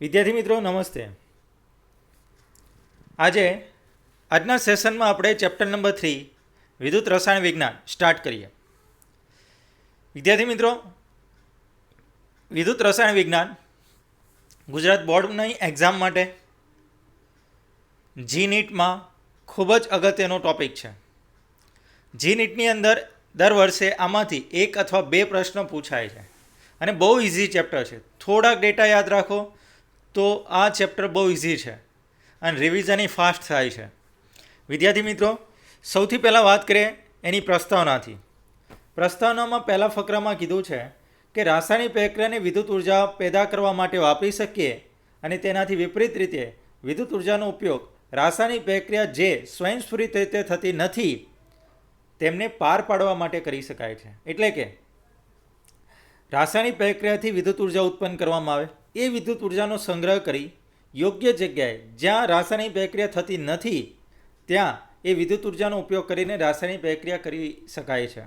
વિદ્યાર્થી મિત્રો નમસ્તે. આજના સેશનમાં આપણે ચેપ્ટર નંબર 3 વિદ્યુત રસાયણ વિજ્ઞાન સ્ટાર્ટ કરીએ. વિદ્યાર્થી મિત્રો, વિદ્યુત રસાયણ વિજ્ઞાન ગુજરાત બોર્ડની એક્ઝામ માટે જી નીટમાં ખૂબ જ અગત્યનો ટોપિક છે. જી નીટની અંદર દર વર્ષે આમાંથી એક અથવા બે પ્રશ્નો પૂછાય છે અને બહુ ઇઝી ચેપ્ટર છે. થોડાક ડેટા યાદ રાખો તો આ ચેપ્ટર બહુ ઇઝી છે અને રિવિઝન ફાસ્ટ થાય છે. વિદ્યાર્થી મિત્રો, સૌથી પહેલાં વાત કરીએ એની પ્રસ્તાવનાથી. પ્રસ્તાવનામાં પહેલા ફકરામાં કીધું છે કે રાસાયણિક પ્રક્રિયાને વિદ્યુત ઉર્જા પેદા કરવા માટે વાપરી શકીએ અને તેનાથી વિપરીત રીતે વિદ્યુત ઉર્જાનો ઉપયોગ રાસાયણિક પ્રક્રિયા જે સ્વયંસ્ફુરિત રીતે થતી નથી તેમને પાર પાડવા માટે કરી શકાય છે. એટલે કે રાસાયણિક પ્રક્રિયાથી વિદ્યુત ઉર્જા ઉત્પન્ન કરવામાં આવે, એ વિદ્યુત ઉર્જાનો સંગ્રહ કરી યોગ્ય જગ્યાએ જ્યાં રાસાયણિક પ્રક્રિયા થતી નથી ત્યાં એ વિદ્યુત ઉર્જાનો ઉપયોગ કરીને રાસાયણિક પ્રક્રિયા કરી શકાય છે.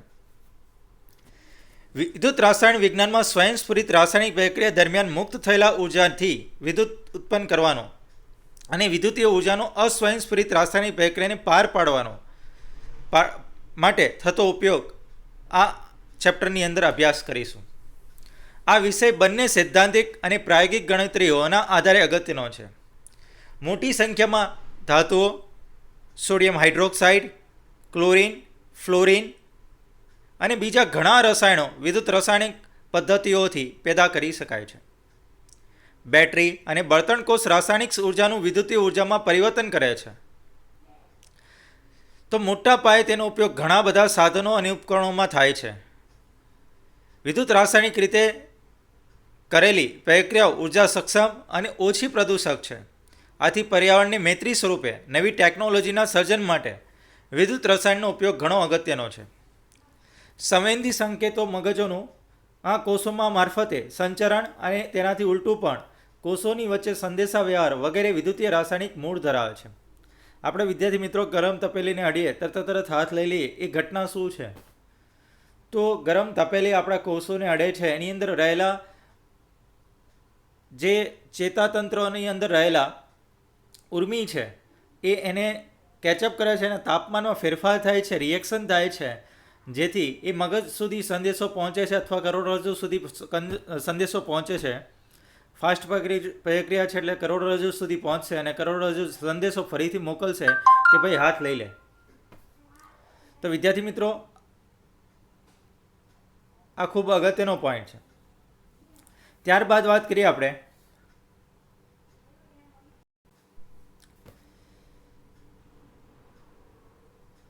વિદ્યુત રાસાયણ વિજ્ઞાનમાં સ્વયંસ્ફુરિત રાસાયણિક પ્રક્રિયા દરમિયાન મુક્ત થયેલા ઉર્જાથી વિદ્યુત ઉત્પન્ન કરવાનો અને વિદ્યુતીય ઉર્જાનો અસ્વયંસ્ફુરિત રાસાયણિક પ્રક્રિયાને પાર પાડવાનો માટે થતો ઉપયોગ આ ચેપ્ટરની અંદર અભ્યાસ કરીશું. આ વિષય બંને સૈદ્ધાંતિક અને પ્રાયોગિક ગણતરીઓના આધારે અગત્યનો છે. મોટી સંખ્યામાં ધાતુઓ, સોડિયમ હાઇડ્રોક્સાઇડ, ક્લોરિન, ફ્લોરિન અને બીજા ઘણા રસાયણો વિદ્યુત રાસાયણિક પદ્ધતિઓથી પેદા કરી શકાય છે. બેટરી અને બળતણ કોષ રાસાયણિક ઉર્જાનું વિદ્યુતીય ઉર્જામાં પરિવર્તન કરે છે. તો મોટા પાયે તેનો ઉપયોગ ઘણા બધા સાધનો અને ઉપકરણોમાં થાય છે. વિદ્યુત રાસાયણિક રીતે કરેલી પ્રક્રિયાઓ ઉર્જા સક્ષમ અને ઓછી પ્રદૂષક છે. આથી પર્યાવરણની મૈત્રી સ્વરૂપે નવી ટેકનોલોજીના સર્જન માટે વિદ્યુત રસાયણનો ઉપયોગ ઘણો અગત્યનો છે. સંવેદી સંકેતો મગજોનું આ કોષોમાં મારફતે સંચરણ અને તેનાથી ઉલટું પણ કોષોની વચ્ચે સંદેશાવ્યવહાર વગેરે વિદ્યુતીય રાસાયણિક મૂળ ધરાવે છે. આપણે વિદ્યાર્થી મિત્રો ગરમ તપેલીને અડીએ તરત હાથ લઈ લઈએ, એ ઘટના શું છે? તો ગરમ તપેલી આપણા કોષોને અડે છે, એની અંદર રહેલા જે ચેતાતંત્રોની અંદર રહેલા ઉર્મી છે એ એને કેચઅપ કરે છે અને તાપમાનમાં ફેરફાર થાય છે, રિએક્શન થાય છે, જેથી એ મગજ સુધી સંદેશો પહોંચે છે અથવા કરોડરજ્જુ સુધી સંદેશો પહોંચે છે. ફાસ્ટ પ્રક્રિયા છે એટલે કરોડરજ્જુ સુધી પહોંચશે અને કરોડરજ્જુ સંદેશો ફરીથી મોકલશે કે ભાઈ હાથ લઈ લે. તો વિદ્યાર્થી મિત્રો, આ ખૂબ અગત્યનો પોઈન્ટ છે. ત્યારબાદ વાત કરીએ આપણે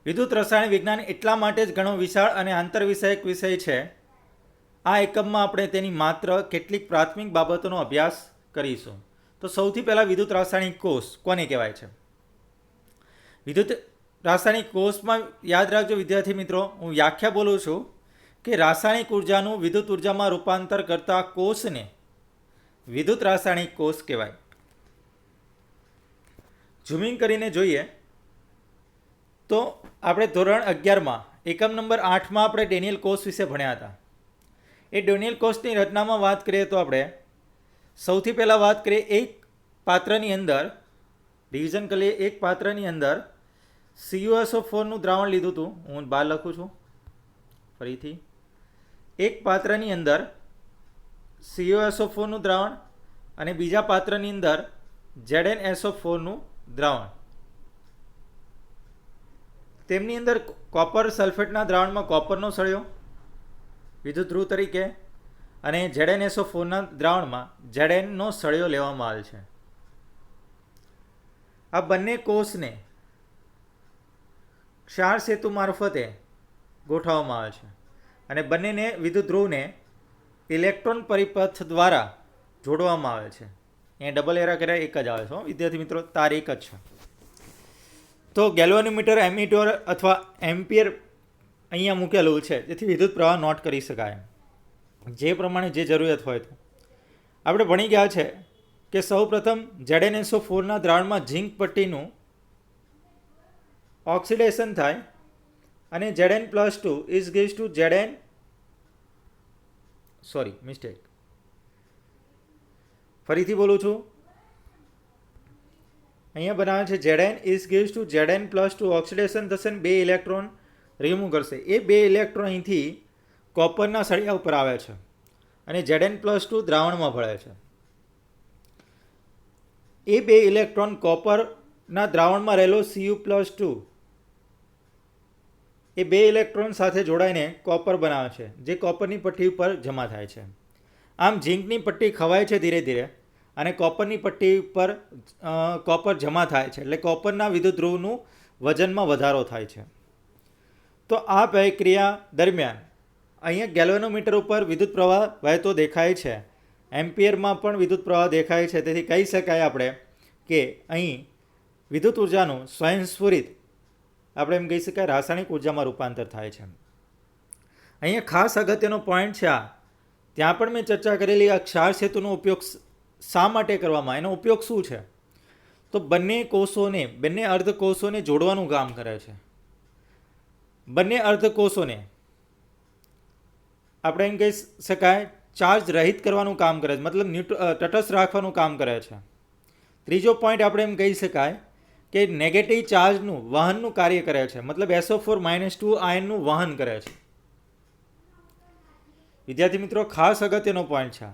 વિદ્યુત રસાયણ વિજ્ઞાન એટલા માટે જ ઘણો વિશાળ અને આંતરવિષયક વિષય છે. આ એકમમાં આપણે તેની માત્ર કેટલીક પ્રાથમિક બાબતોનો અભ્યાસ કરીશું. તો સૌથી પહેલાં વિદ્યુત રાસાયણિક કોષ કોને કહેવાય છે? વિદ્યુત રાસાયણિક કોષમાં યાદ રાખજો વિદ્યાર્થી મિત્રો, હું વ્યાખ્યા બોલું છું કે રાસાયણિક ઉર્જાનું વિદ્યુત ઉર્જામાં રૂપાંતર કરતા કોષને વિદ્યુત રાસાયણિક કોષ કહેવાય. ઝૂમિંગ કરીને જોઈએ તો આપણે ધોરણ 11માં એકમ નંબર 8માં આપણે ડેનિયલ કોષ વિશે ભણ્યા હતા. એ ડેનિયલ કોષની રચનામાં વાત કરીએ તો આપણે સૌથી પહેલાં વાત કરીએ એક પાત્રની અંદર રિવિઝન કરીએ. એક પાત્રની અંદર CuSO4નું દ્રાવણ લીધું હતું. હું બહાર લખું છું ફરીથી. એક પાત્રની અંદર CuSO4નું દ્રાવણ અને બીજા પાત્રની અંદર ZnSO4નું દ્રાવણ. તેમની અંદર કોપર સલ્ફેટના દ્રાવણમાં કોપરનો સળિયો વિદ્યુત ધ્રુવ તરીકે અને ZnSO4ના દ્રાવણમાં Znનો સળિયો લેવામાં આવે છે. આ બંને કોષને ક્ષાર સેતુ મારફતે ગોઠવવામાં આવે છે અને બંનેને વિદ્યુત ધ્રુવને ઇલેક્ટ્રોન પરિપથ દ્વારા જોડવામાં આવે છે. અહીંયા ડબલ એરા કર્યા એક જ આવે છે વિદ્યાર્થી મિત્રો, તાર એક જ છે. તો ગેલ્વેનોમીટર, એમીટર અથવા એમ્પિયર અહીંયા મૂકેલું છે જેથી વિદ્યુત પ્રવાહ નોટ કરી શકાય જે પ્રમાણે જે જરૂરિયાત હોય. તો આપણે ભણી ગયા છે કે સૌપ્રથમ ZnSO4ના દ્રાવણમાં ઝીંક પટ્ટીનું ઓક્સિડેશન થાય અને Zn+2 ઇઝ ગીવ્સ ટુ ફરીથી બોલું છું, અહીંયા બનાવે છે Zn is gives to Zn+2 oxidation થશે ને 2 ઇલેક્ટ્રોન રિમૂવ કરશે. એ 2 ઇલેક્ટ્રોન અહીંથી કોપરના સળિયા ઉપર આવે છે અને Zn+2 દ્રાવણમાં ભળે છે. એ 2 ઇલેક્ટ્રોન કોપરના દ્રાવણમાં રહેલો Cu+2 એ 2 ઇલેક્ટ્રોન સાથે જોડાઈને કોપર બનાવે છે, જે કોપરની પટ્ટી ઉપર જમા થાય છે. આમ ઝીંકની પટ્ટી ખવાય છે ધીરે ધીરે અને કોપરની પટ્ટી પર કોપર જમા થાય છે, એટલે કોપરના વિદ્યુત ધ્રુવનું વજનમાં વધારો થાય છે. તો આ પ્રક્રિયા દરમિયાન અહીંયા ગેલ્વેનોમીટર ઉપર વિદ્યુત પ્રવાહ વહેતો દેખાય છે, એમ્પિયરમાં પણ વિદ્યુત પ્રવાહ દેખાય છે. તેથી કહી શકાય આપણે કે અહીં વિદ્યુત ઉર્જાનું સ્વયંસ્ફુરિત આપણે એમ કહી શકાય રાસાયણિક ઉર્જામાં રૂપાંતર થાય છે. અહીંયા ખાસ અગત્યનો પોઈન્ટ છે આ, ત્યાં પણ મેં ચર્ચા કરેલી આ ક્ષાર સેતુનો ઉપયોગ શા માટે કરવામાં, એનો ઉપયોગ શું છે? તો બંને અર્ધકોષોને જોડવાનું કામ કરે છે. બંને અર્ધકોષોને આપણે એમ કહી શકાય ચાર્જ રહિત કરવાનું કામ કરે છે, મતલબ તટસ્થ રાખવાનું કામ કરે છે. ત્રીજો પોઈન્ટ આપણે એમ કહી શકાય કે નેગેટિવ ચાર્જનું વહનનું કાર્ય કરે છે, મતલબ SO4-2 આયનનું વહન કરે છે. વિદ્યાર્થી મિત્રો, ખાસ અગત્યનો પોઈન્ટ છે.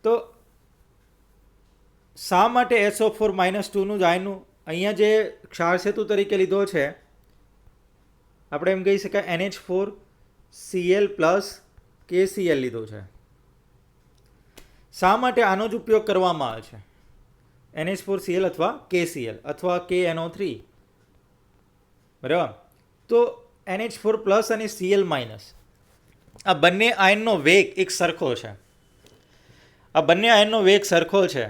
તો શા માટે SO4-2નું જ આયનનું અહીંયા જે ક્ષાર સેતુ તરીકે લીધો છે, આપણે એમ કહી શકાય NH4Cl પ્લસ KCl લીધો છે. શા માટે આનો જ ઉપયોગ કરવામાં આવે છે? NH4Cl અથવા KCl અથવા KNO3, બરાબર. તો NH4 પ્લસ અને Cl માઇનસ આ બંને આયનનો વેગ એક સરખો છે. આ બંને આયનનો વેગ સરખો છે.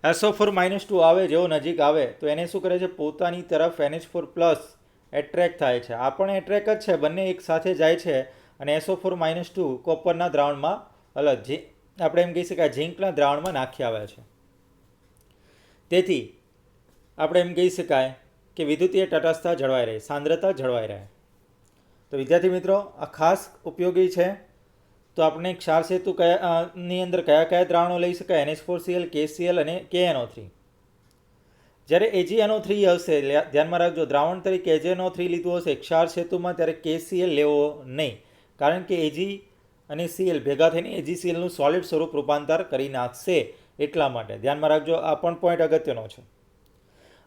SO4-2 આવે, જેવો નજીક આવે તો એને શું કરે છે? પોતાની તરફ NH4 પ્લસ એટ્રેક્ટ થાય છે. આ પણ એટ્રેક્ટ જ છે, બંને એક સાથે જાય છે અને SO4-2 કોપરના દ્રાવણમાં આપણે એમ કહી શકાય ઝીંકના દ્રાવણમાં નાખી આવે છે. તેથી આપણે એમ કહી શકાય કે વિદ્યુતીય તટસ્થતા જળવાઈ રહે, સાંદ્રતા જળવાઈ રહે. તો વિદ્યાર્થી મિત્રો, આ ખાસ ઉપયોગી છે. તો આપણે ક્ષાર સેતુ ની અંદર કયા કયા દ્રાવણો લઈ શકાય? NH4Cl, KCl અને KNO3. જ્યારે AgNO3 હશે, ધ્યાનમાં રાખજો, દ્રાવણ તરીકે AgNO3 લીધું હશે ક્ષાર સેતુમાં, ત્યારે KCl લેવો નહીં, કારણ કે Ag અને Cl ભેગા થઈને AgClનું સોલિડ સ્વરૂપ રૂપાંતર કરી નાખશે. એટલા માટે ધ્યાનમાં રાખજો, આ પણ પોઈન્ટ અગત્યનો છે.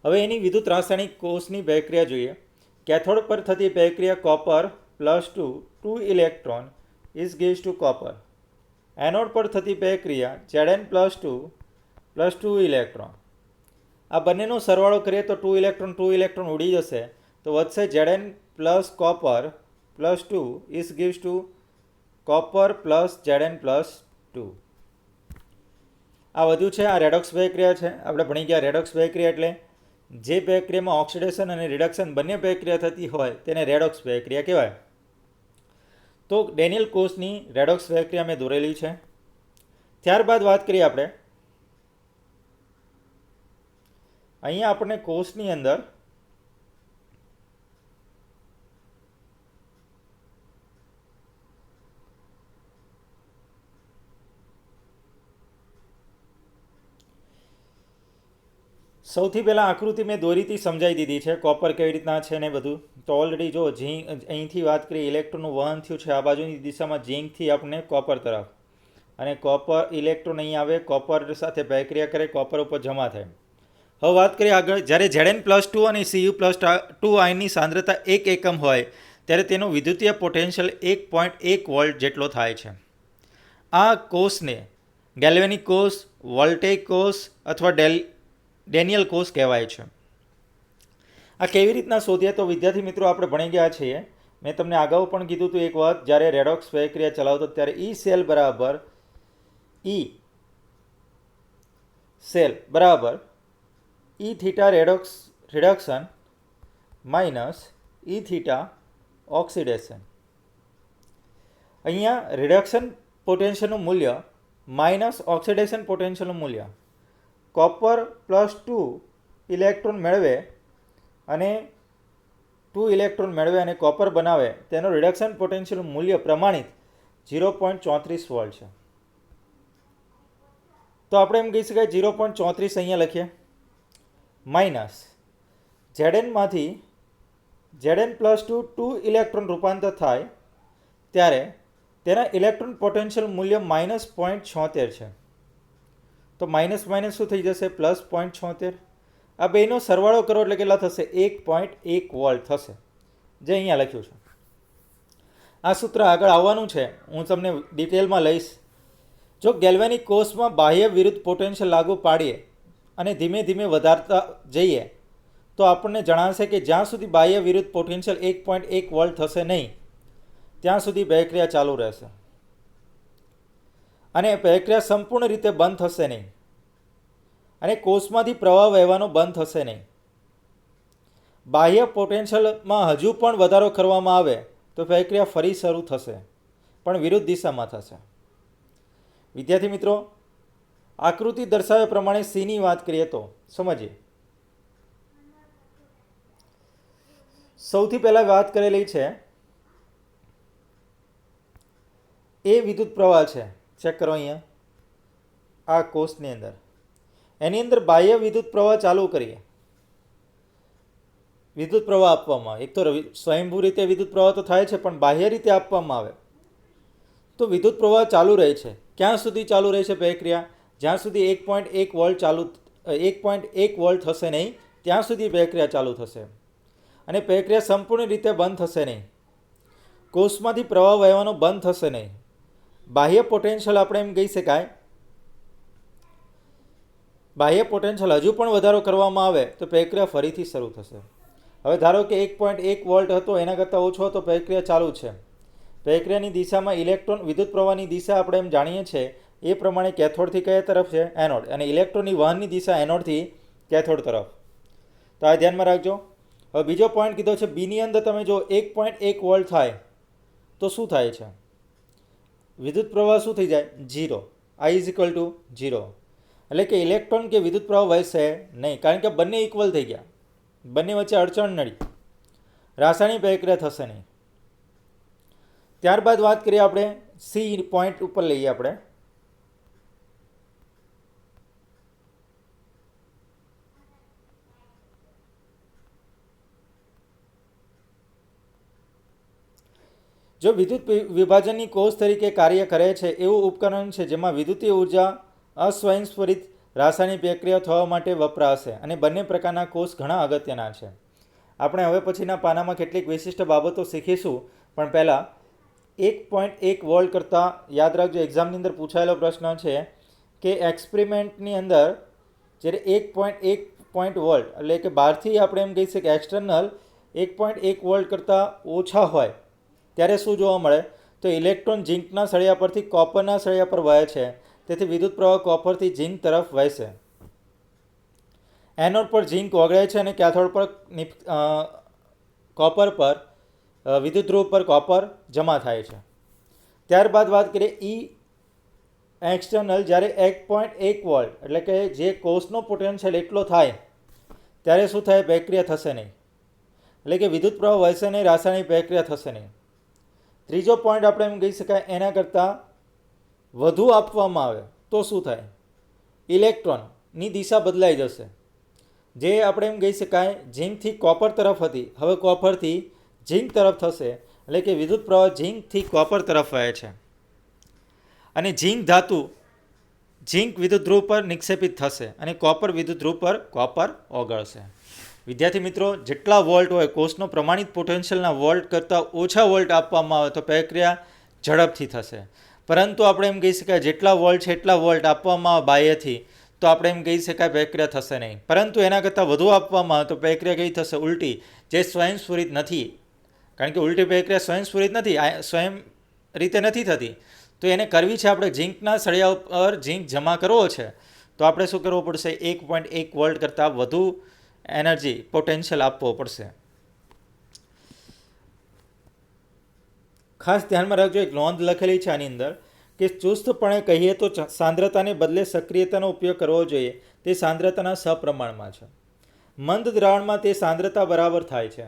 હવે એની વિદ્યુત રાસાયણિક કોષની પ્રક્રિયા જોઈએ. કેથોડ પર થતી પ્રક્રિયા copper+2 electron is gives to copper. Anode પર થતી પ્રક્રિયા Zn+2 ઇલેક્ટ્રોન. આ બંનેનો સરવાળો કરીએ તો 2 ઇલેક્ટ્રોન ઉડી જશે, તો વધશે Zn plus copper+2 is gives to copper plus Zn+2. આ વધુ છે. આ રેડોક્સ પ્રક્રિયા છે. આપણે ભણી ગયા રેડોક્સ પ્રક્રિયા એટલે જે પ્રક્રિયામાં ઓક્સિડેશન અને રિડક્શન બંને પ્રક્રિયા થતી હોય તેને રેડોક્સ પ્રક્રિયા કહેવાય. તો ડેનિયલ કોષની રેડોક્સ પ્રક્રિયા મેં દોરેલી છે. ત્યારબાદ વાત કરીએ આપણે, અહીંયા આપણને કોષની અંદર સૌથી પહેલાં આકૃતિ મેં દોરીથી સમજાવી દીધી છે, કોપર કેવી રીતના છે ને બધું. તો ઓલરેડી જો અહીંથી વાત કરીએ, ઇલેક્ટ્રોનનું વહન થયું છે આ બાજુની દિશામાં ઝીંકથી આપણને કોપર તરફ, અને કોપર ઇલેક્ટ્રોન અહીં આવે, કોપર સાથે પ્રક્રિયા કરે, કોપર ઉપર જમા થાય. હવે વાત કરીએ આગળ. જ્યારે Zn+2 અને Cu+2 આયનની સાંદ્રતા 1 એકમ હોય ત્યારે તેનો વિદ્યુતીય પોટેન્શિયલ 1.1 વોલ્ટ જેટલો થાય છે. આ કોષને ગેલ્વેનિક કોષ, વોલ્ટેઇક કોષ અથવા ડેનિયલ કોષ કહેવાય છે. આ કેવી રીતના શોધીએ? તો વિદ્યાર્થી મિત્રો, આપણે ભણી ગયા છીએ, મેં તમને અગાઉ પણ કીધું હતું એક વાત, જ્યારે રેડોક્સ પ્રક્રિયા ચલાવતો ત્યારે E સેલ બરાબર E theta reduction minus E theta oxidation. અહીંયા રિડક્શન પોટેન્શિયલનું મૂલ્ય માઇનસ ઓક્સિડેશન પોટેન્શિયલનું મૂલ્ય. copper+2 ઇલેક્ટ્રોન મેળવે અને 2 ઇલેક્ટ્રોન મેળવે અને કોપર બનાવે, તેનો રિડક્શન પોટેન્શિયલનું મૂલ્ય પ્રમાણિત 0.34 વોલ્ટ છે. તો આપણે એમ કહી શકાય 0.34 અહીંયા લખીએ. માઇનસ Znમાંથી Zn+2 ઇલેક્ટ્રોન રૂપાંતર થાય ત્યારે તેના ઇલેક્ટ્રોન પોટેન્શિયલ મૂલ્ય -0.76 છે. તો માઇનસ માઇનસ શું થઈ જશે? +0.76. આ બેનો સરવાળો કરો એટલે કેટલા થશે? 1.1 વોલ્ટ થશે, જે અહીંયા લખ્યું છે. આ સૂત્ર આગળ આવવાનું છે, હું તમને ડિટેલમાં લઈશ. જો ગેલ્વેનિક કોષમાં બાહ્ય વિરુદ્ધ પોટેન્શિયલ લાગુ પાડીએ અને ધીમે ધીમે વધારતા જઈએ તો આપણને જણાશે કે જ્યાં સુધી બાહ્ય વિરુદ્ધ પોટેન્શિયલ 1.1 વોલ્ટ થશે નહીં ત્યાં સુધી પ્રક્રિયા ચાલુ રહેશે અને પ્રક્રિયા સંપૂર્ણ રીતે બંધ થશે નહીં અને કોષમાંથી પ્રવાહ વહેવાનો બંધ થશે નહીં. બાહ્ય પોટેન્શિયલમાં હજુ પણ વધારો કરવામાં આવે તો પ્રક્રિયા ફરી શરૂ થશે, પણ વિરુદ્ધ દિશામાં થશે. વિદ્યાર્થી મિત્રો, આકૃતિ દર્શાવ્યા પ્રમાણે સીની વાત કરીએ તો સમજીએ. સૌથી પહેલાં વાત કરેલી છે એ વિદ્યુત પ્રવાહ છે. ચેક કરો અહીંયા આ કોષની અંદર. એની અંદર બાહ્ય વિદ્યુત પ્રવાહ ચાલુ કરીએ. વિદ્યુત પ્રવાહ આપવામાં આવે, એક તો સ્વયંભૂ રીતે વિદ્યુત પ્રવાહ તો થાય છે, પણ બાહ્ય રીતે આપવામાં આવે તો વિદ્યુત પ્રવાહ ચાલુ રહે છે. ક્યાં સુધી ચાલુ રહે છે પ્રક્રિયા? જ્યાં સુધી 1.1 વોલ્ટ 1.1 વોલ્ટ થશે નહીં ત્યાં સુધી પ્રક્રિયા ચાલુ થશે અને પ્રક્રિયા સંપૂર્ણ રીતે બંધ થશે નહીં. કોષમાંથી પ્રવાહ વહેવાનો બંધ થશે નહીં. બાહ્ય પોટેન્શિયલ આપણે એમ કહી શકાય, બાહ્ય પોટેન્શિયલ હજુ પણ વધારો કરવામાં આવે તો પ્રક્રિયા ફરીથી શરૂ થશે. હવે ધારો કે 1.1 વોલ્ટ હતો, એના કરતાં ઓછો હતો, પ્રક્રિયા ચાલુ છે. પ્રક્રિયાની દિશામાં ઇલેક્ટ્રોન વિદ્યુત પ્રવાહની દિશા આપણે એમ જાણીએ છીએ એ પ્રમાણે કેથોડથી કયા તરફ છે? એનોડ. અને ઇલેક્ટ્રોનની વહનની દિશા એનોડથી કેથોડ તરફ. તો આ ધ્યાનમાં રાખજો. હવે બીજો પોઈન્ટ કીધો છે બીની અંદર તમે જો 1.1 વોલ્ટ થાય તો શું થાય છે? વિદ્યુત પ્રવાહ શું થઈ જાય? 0. I = 0. એટલે કે ઇલેક્ટ્રોન કે વિદ્યુત પ્રવાહ વહેશે નહીં, કારણ કે બંને ઇક્વલ થઈ ગયા, બંને વચ્ચે અડચણ નડી, રાસાયણિક પ્રક્રિયા થશે નહીં. ત્યારબાદ વાત કરીએ આપણે સી પોઈન્ટ ઉપર લઈએ આપણે. જો વિદ્યુત વિભાજનની કોષ તરીકે કાર્ય કરે છે એવું ઉપકરણ છે જેમાં વિદ્યુતીય ઉર્જા અસ્વયંસ્ફુરિત રાસાયણિક પ્રક્રિયા થવા માટે વપરાશે, અને બંને પ્રકારના કોષ ઘણા અગત્યના છે. આપણે હવે પછીના પાનામાં કેટલીક વિશિષ્ટ બાબતો શીખીશું, પણ પહેલાં 1.1 વોલ્ટ કરતાં યાદ રાખજો, એક્ઝામની અંદર પૂછાયેલો પ્રશ્ન છે કે એક્સપેરિમેન્ટની અંદર જ્યારે 1.1 વોલ્ટ એટલે કે બહારથી આપણે એમ કહી શકીએ કે એક્સટર્નલ 1.1 વોલ્ટ કરતાં ઓછા હોય ત્યારે શું જોવા મળે? તો ઇલેક્ટ્રોન ઝીંકના સળિયા પરથી કોપરના સળિયા પર વહે છે, તેથી વિદ્યુત પ્રવાહ કોપરથી ઝીંક તરફ વહેશે. એનોડ પર ઝીંક ઓગળે છે અને કેથોડ પર કોપર પર વિદ્યુત ધ્રુવ પર કોપર જમા થાય છે. ત્યારબાદ વાત કરીએ ઈ એક્સટર્નલ. જ્યારે 1.1 વોલ્ટ એટલે કે જે કોષનો પોટેન્શિયલ એટલો થાય ત્યારે શું થાય? પ્રક્રિયા થશે નહીં, એટલે કે વિદ્યુત પ્રવાહ વહેશે નહીં, રાસાયણિક પ્રક્રિયા થશે નહીં. ત્રીજો પોઈન્ટ આપણે એમ કહી શકાય એના કરતાં વધુ આપવામાં આવે તો શું થાય? ઇલેક્ટ્રોનની દિશા બદલાઈ જશે. જે આપણે એમ કહી શકાય ઝીંકથી કોપર તરફ હતી, હવે કોપરથી ઝીંક તરફ થશે, એટલે કે વિદ્યુત પ્રવાહ ઝીંકથી કોપર તરફ વહે છે અને ઝીંક ધાતુ ઝીંક વિદ્યુત ધ્રુવ પર નિક્ષેપિત થશે અને કોપર વિદ્યુત ધ્રુવ પર કોપર ઓગળશે. વિદ્યાર્થી મિત્રો, જેટલા વોલ્ટ હોય કોષનો પ્રમાણિત પોટેન્શિયલના વોલ્ટ કરતાં ઓછા વોલ્ટ આપવામાં આવે તો પ્રક્રિયા ઝડપથી થશે. પરંતુ આપણે એમ કહી શકાય જેટલા વોલ્ટ છે એટલા વોલ્ટ આપવામાં આવે બાહ્યથી તો આપણે એમ કહી શકાય પ્રક્રિયા થશે નહીં. પરંતુ એના કરતાં વધુ આપવામાં આવે તો પ્રક્રિયા કઈ થશે? ઉલટી, જે સ્વયંસ્ફુરિત નથી. કારણ કે ઉલટી પ્રક્રિયા સ્વયંસ્ફુરિત નથી, સ્વયં રીતે નથી થતી. તો એને કરવી છે આપણે ઝીંકના સળિયા ઉપર ઝીંક જમા કરવો છે તો આપણે શું કરવું પડશે? 1.1 વોલ્ટ કરતાં વધુ એનર્જી પોટેન્શિયલ આપવો પડશે. ખાસ ધ્યાનમાં રાખજો, એક નોંધ લખેલી છે આની અંદર કે ચુસ્તપણે કહીએ તો સાંદ્રતાને બદલે સક્રિયતાનો ઉપયોગ કરવો જોઈએ. તે સાંદ્રતાના સપ્રમાણમાં છે. મંદ દ્રાવણમાં તે સાંદ્રતા બરાબર થાય છે.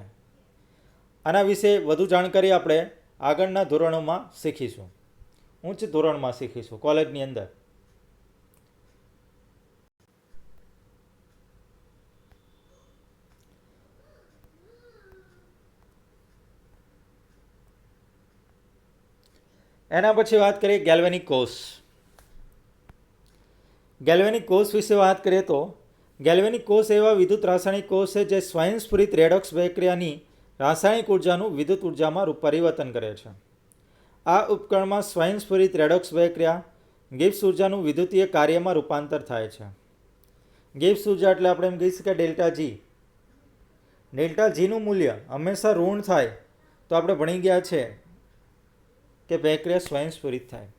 આના વિશે વધુ જાણકારી આપણે આગળના ધોરણોમાં શીખીશું, ઉચ્ચ ધોરણમાં શીખીશું, કોલેજની અંદર. એના પછી વાત કરીએ ગેલ્વેનિક કોષ. ગેલ્વેનિક કોષ વિશે વાત કરીએ તો ગેલ્વેનિક કોષ એવા વિદ્યુત રાસાયણિક કોષ છે જે સ્વયંસ્ફુરિત રેડોક્સ પ્રક્રિયાની રાસાયણિક ઉર્જાનું વિદ્યુત ઉર્જામાં પરિવર્તન કરે છે. આ ઉપકરણમાં સ્વયંસ્ફુરિત રેડોક્સ પ્રક્રિયા ગિબ્સ ઉર્જાનું વિદ્યુતીય કાર્યમાં રૂપાંતર થાય છે. ગિબ્સ ઉર્જા એટલે આપણે એમ કહી શકીએ ડેલ્ટા જી. ડેલ્ટા જીનું મૂલ્ય હંમેશા ઋણ થાય તો આપણે ભણી ગયા છે કે પ્રક્રિયા સ્વયંસ્ફુરિત થાય.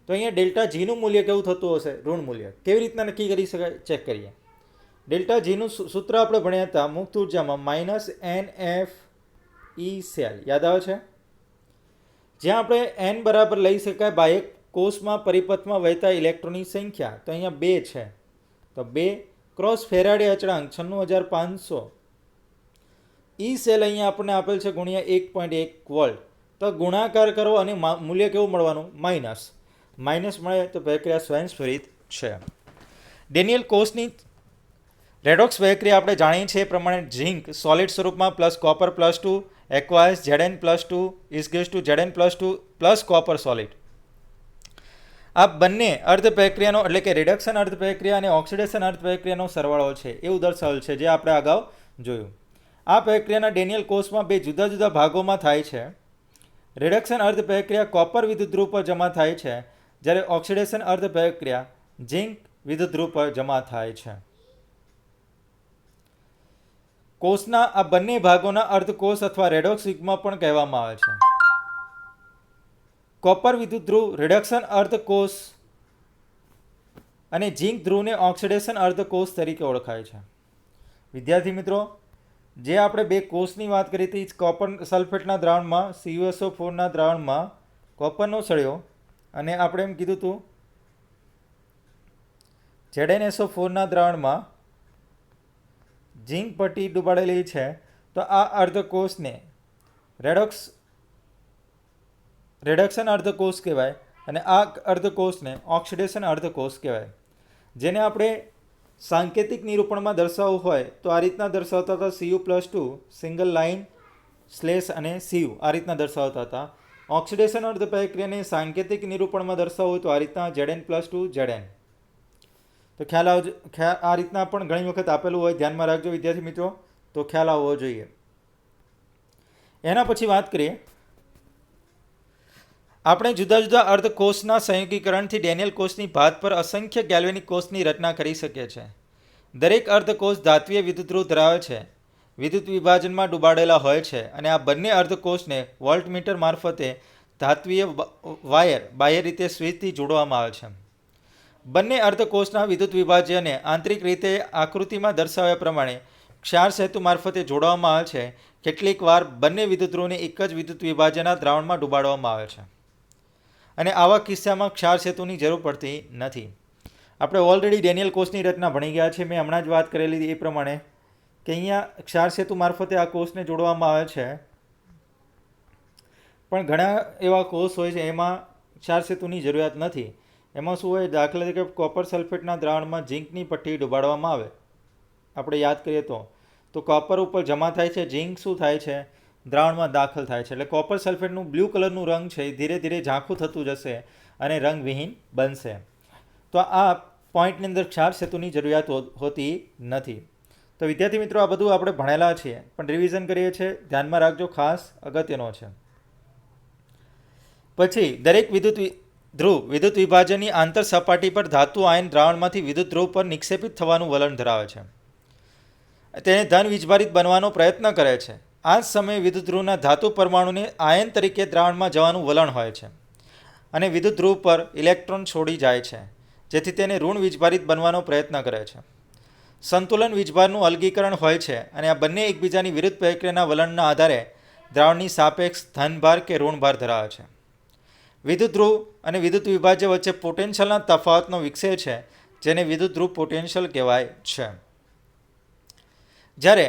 તો અહીંયા ડેલ્ટા જીનું મૂલ્ય કેવું થતું હશે? ઋણ મૂલ્ય. કેવી રીતના નક્કી કરી શકાય? ચેક કરીએ. ડેલ્ટા જીનું સૂત્ર આપણે ભણ્યા હતા મુક્ત ઉર્જામાં minus N F E cell. યાદ આવે છે? જ્યાં આપણે એન બરાબર લઈ શકાય બાહ્ય કોષમાં પરિપથમાં વહેતા ઇલેક્ટ્રોનની સંખ્યા. તો અહીંયા 2 છે. તો 2 ક્રોસ ફેરાડે અચળાંક 96,500. ઈ સેલ અહીંયા આપણને આપેલ છે ગુણ્યા 1.1 વોલ્ટ. તો ગુણાકાર કરો અને મૂલ્ય કેવું મળવાનું? માઇનસ મળે તો પ્રક્રિયા સ્વયંસ્ફુરિત છે. ડેનિયલ કોષની રેડોક્સ પ્રક્રિયા આપણે જાણીએ છીએ એ પ્રમાણે ઝિંક સોલિડ સ્વરૂપમાં પ્લસ કોપર +2 એક્વાયસ Zn+2 ઇઝગેસ to Zn+2 plus copper solid. આ બંને અર્ધ પ્રક્રિયાનો એટલે કે રિડક્શન અર્ધ પ્રક્રિયા અને ઓક્સિડેશન અર્ધ પ્રક્રિયાનો સરવાળો છે એવું દર્શાવેલ છે, જે આપણે અગાઉ જોયું. આ પ્રક્રિયાના ડેનિયલ કોષમાં 2 જુદા જુદા ભાગોમાં થાય છે. રિડક્શન અર્ધ પ્રક્રિયા કોપર વિદ્યુત ધ્રુવ પર જમા થાય છે, જ્યારે ઓક્સિડેશન અર્ધ પ્રક્રિયા ઝિંક વિદ્યુત ધ્રુવ પર જમા થાય છે. કોષના આ બંને ભાગોના અર્ધકોષ અથવા રેડોક્સ યુગ્મ પણ કહેવામાં આવે છે. કોપર વિદ્યુત ધ્રુવ રિડક્શન અર્ધકોષ અને ઝિંક ધ્રુવને ઓક્સિડેશન અર્ધકોષ તરીકે ઓળખાય છે. વિદ્યાર્થી મિત્રો, જે આપણે 2 કોષની વાત કરી હતી, કોપર સલ્ફેટના દ્રાવણમાં CuSO4ના દ્રાવણમાં કોપરનો સળિયો અને આપણે એમ કીધું હતું ZnSO4ના દ્રાવણમાં ઝિંક પટ્ટી ડુબાડેલી છે. તો આ અર્ધકોષને રિડક્શન અર્ધકોષ કહેવાય અને આ અર્ધકોષને ઓક્સિડેશન અર્ધકોષ કહેવાય. જેને આપણે સાંકેતિક નિરૂપણમાં દર્શાવવું હોય તો આ રીતના દર્શાવતા હતા. Cu+2 સિંગલ લાઇન સ્લેશ અને Cu આ રીતના દર્શાવતા હતા. ઓક્સિડેશન અર્ધ પ્રક્રિયાને સાંકેતિક નિરૂપણમાં દર્શાવવું હોય તો આ રીતના Zn+2 Zn. તો ખ્યાલ આવજો. આ રીતના પણ ઘણી વખત આપેલું હોય, ધ્યાનમાં રાખજો વિદ્યાર્થી મિત્રો, તો ખ્યાલ આવવો જોઈએ. એના પછી વાત કરીએ આપણે જુદા જુદા અર્ધકોષના સંયોગીકરણથી ડેનિયલ કોષની ભાત પર અસંખ્ય ગેલ્વેનિક કોષની રચના કરી શકીએ છીએ. દરેક અર્ધકોષ ધાત્વીય વિદ્યુત ધ્રુવ ધરાવે છે, વિદ્યુત વિભાજનમાં ડૂબાડેલા હોય છે અને આ બંને અર્ધકોષને વોલ્ટમીટર મારફતે ધાત્વીય વાયર બાહ્ય રીતે સ્વિચથી જોડવામાં આવે છે. બંને અર્ધકોષના વિદ્યુત વિભાજ્યને આંતરિક રીતે આકૃતિમાં દર્શાવ્યા પ્રમાણે ક્ષાર સેતુ મારફતે જોડવામાં આવે છે. કેટલીક વાર બંને વિદ્યુત ધ્રુવને એક જ વિદ્યુત વિભાજ્યના દ્રાવણમાં ડૂબાડવામાં આવે છે અને આવા કિસ્સામાં ક્ષાર સેતુની જરૂર પડતી નથી. આપણે ઓલરેડી ડેનિયલ કોષની રચના ભણી ગયા છે. મેં હમણાં જ વાત કરેલી એ પ્રમાણે કે અહીંયા ક્ષાર સેતુ મારફતે આ કોષને જોડવામાં આવે છે, પણ ઘણા એવા કોષ હોય છે એમાં ક્ષાર સેતુની જરૂરિયાત નથી. એમાં શું હોય? દાખલા તરીકે કોપર સલ્ફેટના દ્રાવણમાં ઝિંકની પટ્ટી ડુબાડવામાં આવે, આપણે યાદ કરીએ તો કોપર ઉપર જમા થાય છે, ઝિંક શું થાય છે? દ્રાવણમાં દાખલ થાય છે. એટલે કોપર સલ્ફેટનું બ્લુ કલરનું રંગ છે એ ધીરે ધીરે ઝાંખું થતું જશે અને રંગવિહીન બનશે. તો આ પોઈન્ટની અંદર ક્ષાર સેતુની જરૂરિયાત હોતી નથી. તો વિદ્યાર્થી મિત્રો, આ બધું આપણે ભણેલા છીએ પણ રિવિઝન કરીએ છીએ, ધ્યાનમાં રાખજો, ખાસ અગત્યનો છે. પછી દરેક વિદ્યુત વિભાજનની આંતર સપાટી પર ધાતુ આયન દ્રાવણમાંથી વિદ્યુત ધ્રુવ પર નિક્ષેપિત થવાનું વલણ ધરાવે છે. તેને ધન વીજભારિત બનવાનો પ્રયત્ન કરે છે. આ જ સમયે વિદ્યુત ધ્રુવના ધાતુ પરમાણુને આયન તરીકે દ્રાવણમાં જવાનું વલણ હોય છે અને વિદ્યુત ધ્રુવ પર ઇલેક્ટ્રોન છોડી જાય છે, જેથી તેને ઋણ વીજભારિત બનવાનો પ્રયત્ન કરે છે. સંતુલન વીજભારનું અલગીકરણ હોય છે અને આ બંને એકબીજાની વિરુદ્ધ પ્રક્રિયાના વલણના આધારે દ્રાવણની સાપેક્ષ ધનભાર કે ઋણભાર ધરાવે છે. વિદ્યુત ધ્રુવ અને વિદ્યુત વિભાજ્ય વચ્ચે પોટેન્શિયલના તફાવતનો વિષય છે, જેને વિદ્યુત ધ્રુવ પોટેન્શિયલ કહેવાય છે. જ્યારે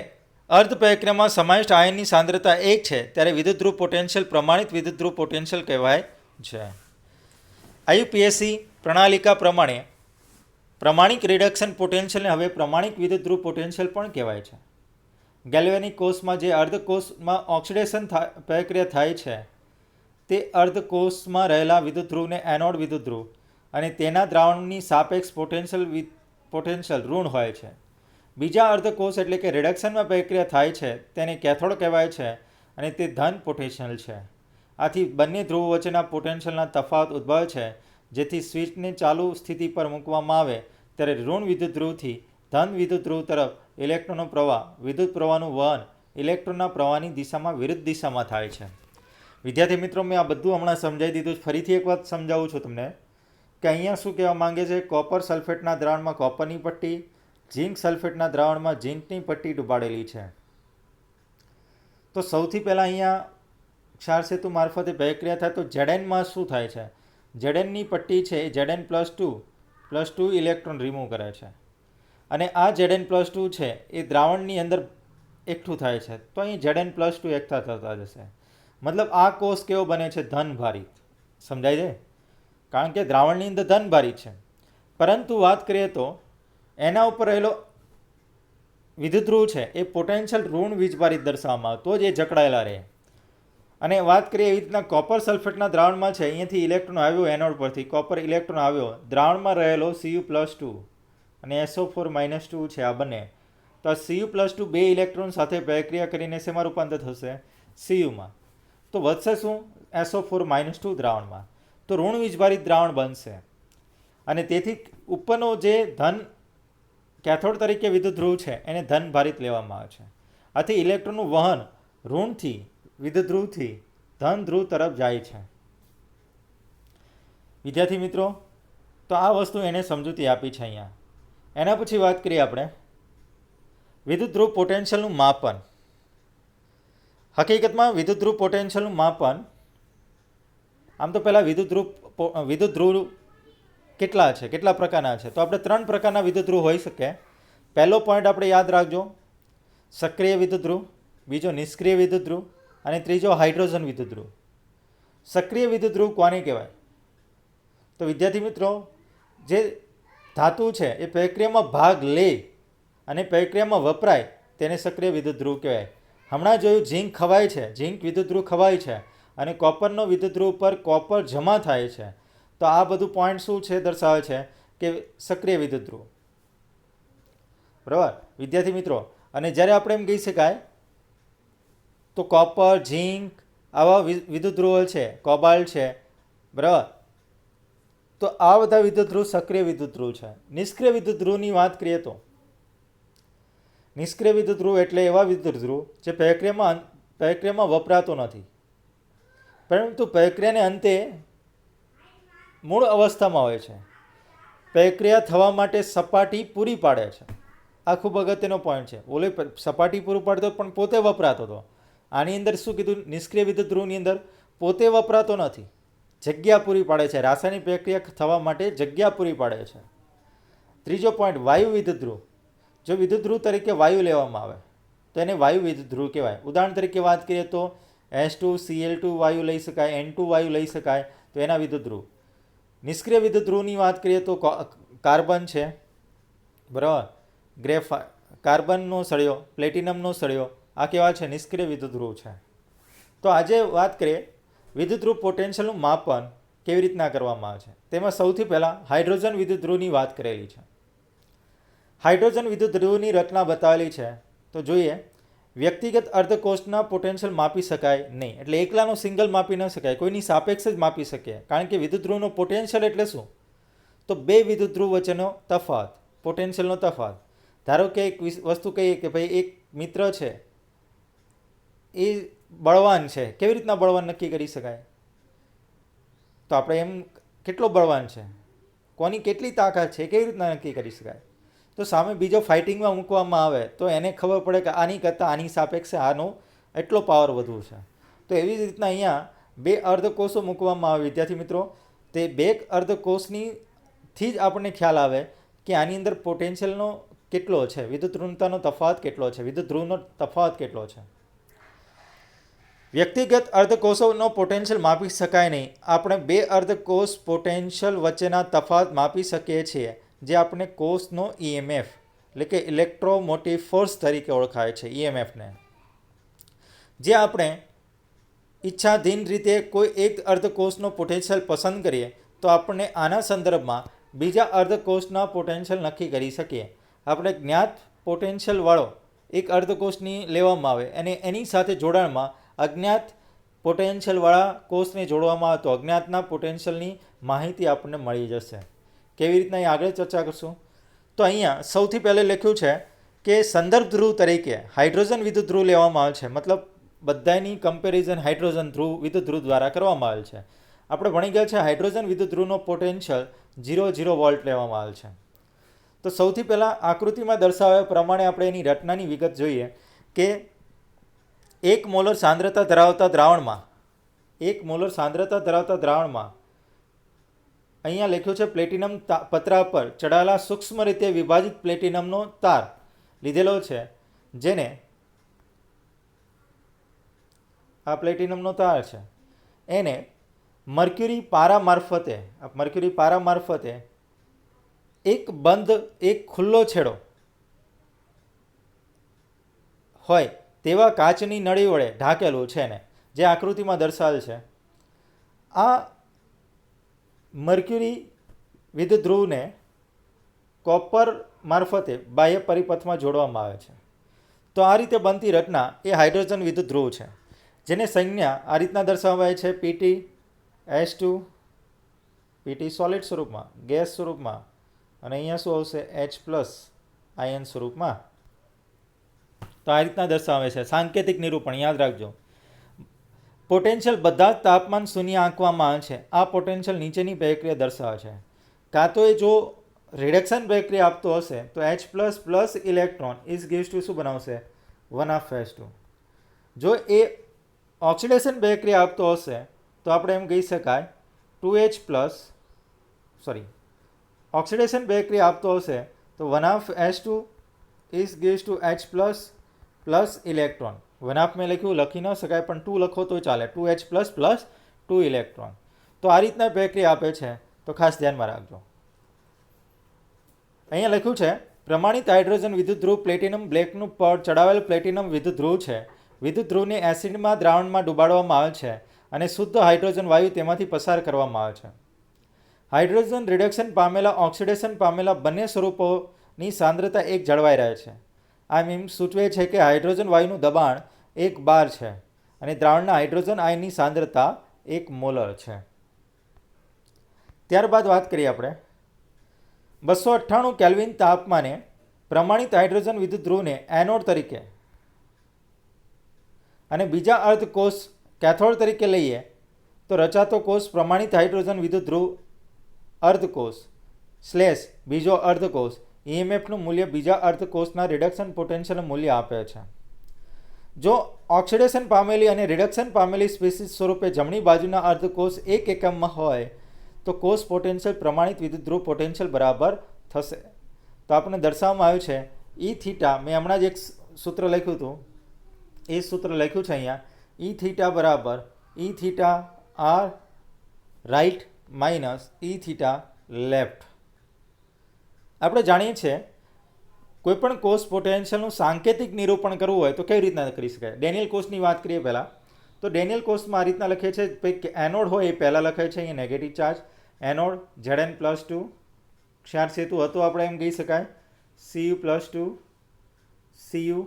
અર્ધ પ્રક્રિયામાં સમાવિષ્ટ આયનની સાંદ્રતા 1 છે ત્યારે વિદ્યુત ધ્રુવ પોટેન્શિયલ પ્રમાણિત વિદ્યુત ધ્રુવ પોટેન્શિયલ કહેવાય છે. IUPAC પ્રણાલિકા પ્રમાણે પ્રમાણિક રિડક્શન પોટેન્શિયલને હવે પ્રમાણિક વિદ્યુત ધ્રુવ પોટેન્શિયલ પણ કહેવાય છે. ગેલ્વેનિક કોષમાં જે અર્ધકોષમાં ઓક્સિડેશન પ્રક્રિયા થાય છે તે અર્ધકોષમાં રહેલા વિદ્યુતધ્રુવને એનોડ વિદ્યુતધ્રુવ અને તેના દ્રાવણની સાપેક્ષ પોટેન્શિયલ ઋણ હોય છે. બીજા અર્ધકોષ એટલે કે રિડક્શનમાં પ્રક્રિયા થાય છે તેને કેથોડ કહેવાય છે અને તે ધન પોટેન્શિયલ છે. આથી બંને ધ્રુવો વચ્ચેના પોટેન્શિયલના તફાવત ઉદ્ભવે છે, જેથી સ્વિચને ચાલુ સ્થિતિ પર મૂકવામાં આવે ત્યારે ઋણ વિદ્યુતધ્રુવથી ધન વિદ્યુતધ્રુવ તરફ ઇલેક્ટ્રોનનો પ્રવાહ, વિદ્યુત પ્રવાહનું વહન ઇલેક્ટ્રોનના પ્રવાહની દિશામાં વિરુદ્ધ દિશામાં થાય છે. વિદ્યાર્થી મિત્રો, મેં આ બધું હમણાં સમજાવી દીધું. ફરીથી એક વાત સમજાવું છું તમને કે અહીંયા શું કહેવા માંગે છે. કોપર સલ્ફેટના દ્રાવણમાં કોપરની પટ્ટી, ઝીંક સલ્ફેટના દ્રાવણમાં ઝીંકની પટ્ટી ડૂબાડેલી છે. તો સૌથી પહેલાં અહીંયા ક્ષાર સેતુ મારફતે પ્રક્રિયા થાય તો ઝેડએનમાં શું થાય છે? ઝેડએનની પટ્ટી છે એ Zn+2 ઇલેક્ટ્રોન રિમૂવ કરે છે અને આ Zn+2 છે એ દ્રાવણની અંદર એકઠું થાય છે. તો અહીં Zn+2 એકઠા થતા જશે. મતલબ આ કોષ કેવો બને છે? ધનભારિત. સમજાય છે? કારણ કે દ્રાવણની અંદર ધનભારિત છે. પરંતુ વાત કરીએ તો એના ઉપર રહેલો વિદ્યુતધ્રુવ છે એ પોટેન્શિયલ ઋણ વીજભારિત દર્શાવવામાં આવે તો જ એ જકડાયેલા રહે. અને વાત કરીએ એવી રીતના કોપર સલ્ફેટના દ્રાવણમાં છે, અહીંયાથી ઇલેક્ટ્રોન આવ્યો એનોડ પરથી, કોપર ઇલેક્ટ્રોન આવ્યો દ્રાવણમાં રહેલો Cu+2 અને SO4-2 છે આ બંને. તો આ Cu+2 બે ઇલેક્ટ્રોન સાથે પ્રક્રિયા કરીને શેમાં રૂપાંતર થશે? Cuમાં. તો વધશે શું? SO4-2 દ્રાવણમાં. તો ઋણ વીજભારિત દ્રાવણ બનશે અને તેથી ઉપરનો જે ધન કેથોડ તરીકે વિદ્યુતધ્રુવ છે એને ધન ભારિત લેવામાં આવે છે. આથી ઇલેક્ટ્રોનનું વહન ઋણથી વિદ્યુતધ્રુવથી ધન ધ્રુવ તરફ જાય છે. વિદ્યાર્થી મિત્રો, તો આ વસ્તુ એને સમજૂતી આપી છે અહીંયા. એના પછી વાત કરીએ આપણે વિદ્યુતધ્રુવ પોટેન્શિયલનું માપન. હકીકતમાં વિદ્યુતધ્રુવ પોટેન્શિયલનું માપન, આમ તો પહેલાં વિદ્યુતધ્રુવ કેટલા છે, કેટલા પ્રકારના છે? તો આપણે 3 પ્રકારના વિદ્યુતધ્રુવ હોઈ શકે. પહેલો પોઈન્ટ આપણે યાદ રાખજો, સક્રિય વિદ્યુતધ્રુવ, બીજો નિષ્ક્રિય વિદ્યુતધ્રુવ અને ત્રીજો હાઇડ્રોજન વિદ્યુતધ્રુવ. સક્રિય વિદ્યુતધ્રુવ કોને કહેવાય? તો વિદ્યાર્થી મિત્રો, જે ધાતુ છે એ પ્રક્રિયામાં ભાગ લે અને પ્રક્રિયામાં વપરાય તેને સક્રિય વિદ્યુતધ્રુવ કહેવાય. હમણાં જોયું ઝીંક ખવાય છે, ઝીંક વિદ્યુતધ્રુવ ખવાય છે અને કોપરનો વિદ્યુતધ્રુવ પર કોપર જમા થાય છે. તો આ બધું પોઈન્ટ શું છે? દર્શાવે છે કે સક્રિય વિદ્યુતધ્રુવ. બરાબર વિદ્યાર્થી મિત્રો, અને જ્યારે આપણે એમ કહી શકાય તો કોપર, ઝીંક આવા વિદ્યુતધ્રુવો છે, કોબાલ્ટ છે, બરાબર, તો આ બધા વિદ્યુતધ્રુવ સક્રિય વિદ્યુતધ્રુવ છે. નિષ્ક્રિય વિદ્યુતધ્રુવની વાત કરીએ તો નિષ્ક્રિય વિદ્યુતધ્રુવ એટલે એવા વિદ્યુતધ્રુવ જે પ્રક્રિયામાં વપરાતો નથી, પરંતુ પ્રક્રિયાને અંતે મૂળ અવસ્થામાં હોય છે. પ્રક્રિયા થવા માટે સપાટી પૂરી પાડે છે. આ ખૂબ અગત્યનો પોઈન્ટ છે. ઓલે સપાટી પૂરું પાડતો પણ પોતે વપરાતો હતો. આની અંદર શું કીધું? નિષ્ક્રિય વિદ્યુતધ્રુવની અંદર પોતે વપરાતો નથી, જગ્યા પૂરી પાડે છે. રાસાયણિક પ્રક્રિયા થવા માટે જગ્યા પૂરી પાડે છે. ત્રીજો પોઈન્ટ, વાયુ વિદ્યુતધ્રુવ. જો વિદ્યુતધ્રુવ તરીકે વાયુ લેવામાં આવે તો એને વાયુ વિદ્યુતધ્રુવ કહેવાય. ઉદાહરણ તરીકે વાત કરીએ તો H2Cl2 વાયુ લઈ શકાય, N2 વાયુ લઈ શકાય, તો એના વિદ્યુતધ્રુવ. નિષ્ક્રિય વિદ્યુતધ્રુવની વાત કરીએ તો કાર્બન છે, બરાબર, કાર્બનનો સળિયો, પ્લેટિનમનો સળિયો, આ કેવા છે? નિષ્ક્રિય વિદ્યુતધ્રુવ છે. તો આજે વાત કરીએ વિદ્યુતધ્રુવ પોટેન્શિયલનું માપન કેવી રીતના કરવામાં આવે છે. તેમાં સૌથી પહેલાં હાઇડ્રોજન વિદ્યુતધ્રુવની વાત કરેલી છે. હાઇડ્રોજન વિદ્યુતધ્રુવની રચના બતાવેલી છે. તો જોઈએ, વ્યક્તિગત અર્ધકોષના પોટેન્શિયલ માપી શકાય નહીં, એટલે એકલાનો સિંગલ માપી ન શકાય, કોઈની સાપેક્ષ જ માપી શકીએ. કારણ કે વિદ્યુતધ્રુવનો પોટેન્શિયલ એટલે શું? તો બે વિદ્યુતધ્રુવ વચ્ચેનો તફાવત, પોટેન્શિયલનો તફાવત. ધારો કે એક વસ્તુ કહીએ કે ભાઈ એક મિત્ર છે એ બળવાન છે. કેવી રીતના બળવાન નક્કી કરી શકાય? તો આપણે એમ કેટલો બળવાન છે, કોની કેટલી તાકાત છે, કેવી રીતના નક્કી કરી શકાય? તો સામે બીજો ફાઇટિંગમાં મૂકવામાં આવે તો એને ખબર પડે કે આની કરતાં આની સાપેક્ષે આનો એટલો પાવર વધુ છે. તો એવી જ રીતના અહીંયા બે અર્ધકોષો મૂકવામાં આવે વિદ્યાર્થી મિત્રો. તે બે અર્ધકોષથી જ આપણને ખ્યાલ આવે કે આની અંદર પોટેન્શિયલનો કેટલો છે, વિદ્યુતઋણતાનો તફાવત કેટલો છે, વિદ્યુતધ્રુવનો તફાવત કેટલો છે. વ્યક્તિગત અર્ધકોષોનો પોટેન્શિયલ માપી શકાય નહીં. આપણે બે અર્ધકોષ પોટેન્શિયલ વચ્ચેના તફાવત માપી શકીએ છીએ, જે આપણે કોષનો EMF એટલે કે ઇલેક્ટ્રોમોટિવ ફોર્સ તરીકે ઓળખાય છે, EMFને, જે આપણે ઈચ્છાધીન રીતે કોઈ એક અર્ધકોષનો પોટેન્શિયલ પસંદ કરીએ તો આપણને આના સંદર્ભમાં બીજા અર્ધકોષના પોટેન્શિયલ નક્કી કરી શકીએ. આપણે જ્ઞાત પોટેન્શિયલવાળો એક અર્ધકોષની લેવામાં આવે અને એની સાથે જોડાણમાં અજ્ઞાત પોટેન્શિયલવાળા કોષને જોડવામાં આવે તો અજ્ઞાતના પોટેન્શિયલની માહિતી આપણને મળી જશે. કેવી રીતના એ આગળ ચર્ચા કરશું. તો અહીંયા સૌથી પહેલાં લખ્યું છે કે સંદર્ભ ધ્રુવ તરીકે હાઇડ્રોજન વિદ્યુત ધ્રુવ લેવામાં આવે છે. મતલબ બધાની કમ્પેરિઝન હાઇડ્રોજન ધ્રુવ વિદ્યુત ધ્રુવ દ્વારા કરવામાં આવેલ છે. આપણે ભણી ગયા છે હાઇડ્રોજન વિદ્યુત ધ્રુવનો પોટેન્શિયલ 0 વોલ્ટ લેવામાં આવેલ છે. તો સૌથી પહેલાં આકૃતિમાં દર્શાવ્યા પ્રમાણે આપણે એની રચનાની વિગત જોઈએ કે 1 મોલર સાંદ્રતા ધરાવતા દ્રાવણમાં અહીંયા લખ્યું છે પ્લેટિનમ પતરા પર ચડાયેલા સૂક્ષ્મ રીતે વિભાજિત પ્લેટિનમનો તાર લીધેલો છે, જેને આ પ્લેટિનમનો તાર છે એને મર્ક્યુરી પારા મારફતે એક ખુલ્લો છેડો હોય તેવા કાચની નળી વડે ઢાંકેલું છે ને જે આકૃતિમાં દર્શાવેલ છે. આ મર્ક્યુરી વિદ્યુત ધ્રુવને કોપર મારફતે બાહ્ય પરિપથમાં જોડવામાં આવે છે. તો આ રીતે બનતી રચના એ હાઇડ્રોજન વિદ્યુત ધ્રુવ છે, જેને સંજ્ઞા આ રીતના દર્શાવવામાં આવે છે PT PT સોલિડ સ્વરૂપમાં, ગેસ સ્વરૂપમાં, અને અહીંયા શું આવશે H+ આયન સ્વરૂપમાં. તો આ રીતના દર્શાવે છે. સાંકેતિક નિરૂપણ યાદ રાખજો. પોટેન્શિયલ બધા જ તાપમાન શૂન્ય આંકવામાં આવે છે. આ પોટેન્શિયલ નીચેની પ્રક્રિયા દર્શાવે છે. કાં તો એ જો રિડક્શન પ્રક્રિયા આપતો હશે તો H++ electron is gives to શું બનાવશે 1/2. જો એ ઓક્સિડેશન પ્રક્રિયા આપતો હશે તો આપણે એમ કહી શકાય 2H+, ઓક્સિડેશન પ્રક્રિયા આપતો હશે તો 1/2 is gives to H++ electron. 1/2 મેં લખી ન શકાય પણ 2 લખો તો ચાલે. 2H++ 2 electron. તો આ રીતના પ્રક્રિયા આપે છે, તો ખાસ ધ્યાનમાં રાખજો. અહીંયા લખ્યું છે પ્રમાણિત હાઇડ્રોજન વિદ્યુત ધ્રુવ પ્લેટિનમ બ્લેકનું પર ચડાવેલ પ્લેટિનમ વિદ્યુત ધ્રુવ છે. વિદ્યુત ધ્રુવને એસિડમાં દ્રાવણમાં ડુબાડવામાં આવે છે અને શુદ્ધ હાઇડ્રોજન વાયુ તેમાંથી પસાર કરવામાં આવે છે. હાઇડ્રોજન રિડક્શન પામેલા ઓક્સિડેશન પામેલા બંને સ્વરૂપોની સાંદ્રતા એક જળવાઈ રહે છે. આ મીમ સૂચવે છે કે હાઇડ્રોજન વાયુનું દબાણ 1 બાર છે અને દ્રાવણના હાઇડ્રોજન આયનની સાંદ્રતા 1 મોલર છે. ત્યારબાદ વાત કરીએ આપણે 298 કેલ્વિન તાપમાને પ્રમાણિત હાઇડ્રોજન વિદ્યુત ધ્રુવને એનોડ તરીકે અને બીજા અર્ધકોષ કેથોડ તરીકે લઈએ તો રચાતો કોષ પ્રમાણિત હાઇડ્રોજન વિદ્યુત ધ્રુવ અર્ધકોષ / બીજો અર્ધકોષ EMFનું મૂલ્ય બીજા અર્ધકોષના રિડક્શન પોટેન્શિયલનું મૂલ્ય આપે છે. જો ઓક્સિડેશન પામેલી અને રિડક્શન પામેલી સ્પીસીસ સ્વરૂપે જમણી બાજુના અર્ધકોષ 1 એકમમાં હોય તો કોષ પોટેન્શિયલ પ્રમાણિત વિદ્યુત ધ્રુવ પોટેન્શિયલ બરાબર થશે. તો આપણને દર્શાવવામાં આવ્યું છે E θ. મેં હમણાં જ એક સૂત્ર લખ્યું હતું, એ સૂત્ર લખ્યું છે અહીંયા. E θ બરાબર E θ r right minus E θ left. આપણે જાણીએ છીએ કોઈપણ કોષ પોટેન્શિયલનું સાંકેતિક નિરૂપણ કરવું હોય તો કેવી રીતના કરી શકાય. ડેનિયલ કોષની વાત કરીએ પહેલાં તો ડેનિયલ કોષમાં આ રીતના લખે છે કે એનોડ હોય એ પહેલાં લખે છે અહીંયા નેગેટિવ ચાર્જ એનોડ Zn+2 ક્ષાર સેતુ હતો આપણે એમ કહી શકાય Cu+2 Cu.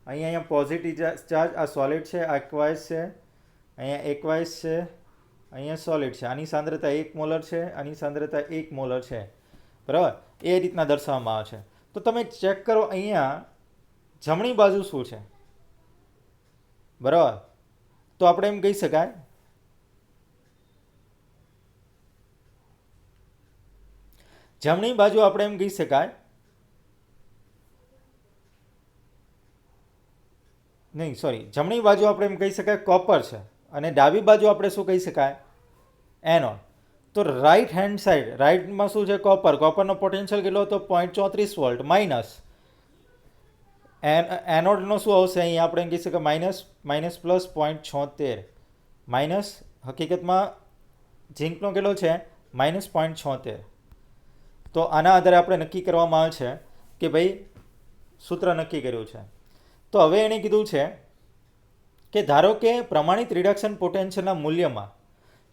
અહીંયા પોઝિટિવ ચાર્જ આ સોલિડ છે, આ એક્વાઇસ છે, અહીંયા એક્વાઇસ છે, અહીંયા સોલિડ છે. આની સાંદ્રતા 1 મોલર છે, આની સાંદ્રતા 1 મોલર છે. બરાબર, એ રીતના દર્શાવવામાં આવે છે. તો તમે ચેક કરો અહીંયા જમણી બાજુ શું છે. બરાબર, તો આપણે એમ કહી શકાય જમણી બાજુ આપણે એમ કહી શકાય જમણી બાજુ આપણે એમ કહી શકાય કોપર છે અને ડાબી બાજુ આપણે શું કહી શકાય એનોડ. તો રાઈટ હેન્ડ સાઈડ રાઈટમાં શું છે કોપરનો પોટેન્શિયલ કેટલો હતો 0.34 વોલ્ટ માઇનસ એનોડનો શું આવશે અહીંયા આપણે એમ કહી શકાય -+0.76 માઇનસ હકીકતમાં ઝીંકનો કેટલો છે -0.76. તો આના આધારે આપણે નક્કી કરવામાં આવે છે કે ભાઈ સૂત્ર નક્કી કર્યું છે. તો હવે એણે કીધું છે કે ધારો કે પ્રમાણિત રિડક્શન પોટેન્શિયલના મૂલ્યમાં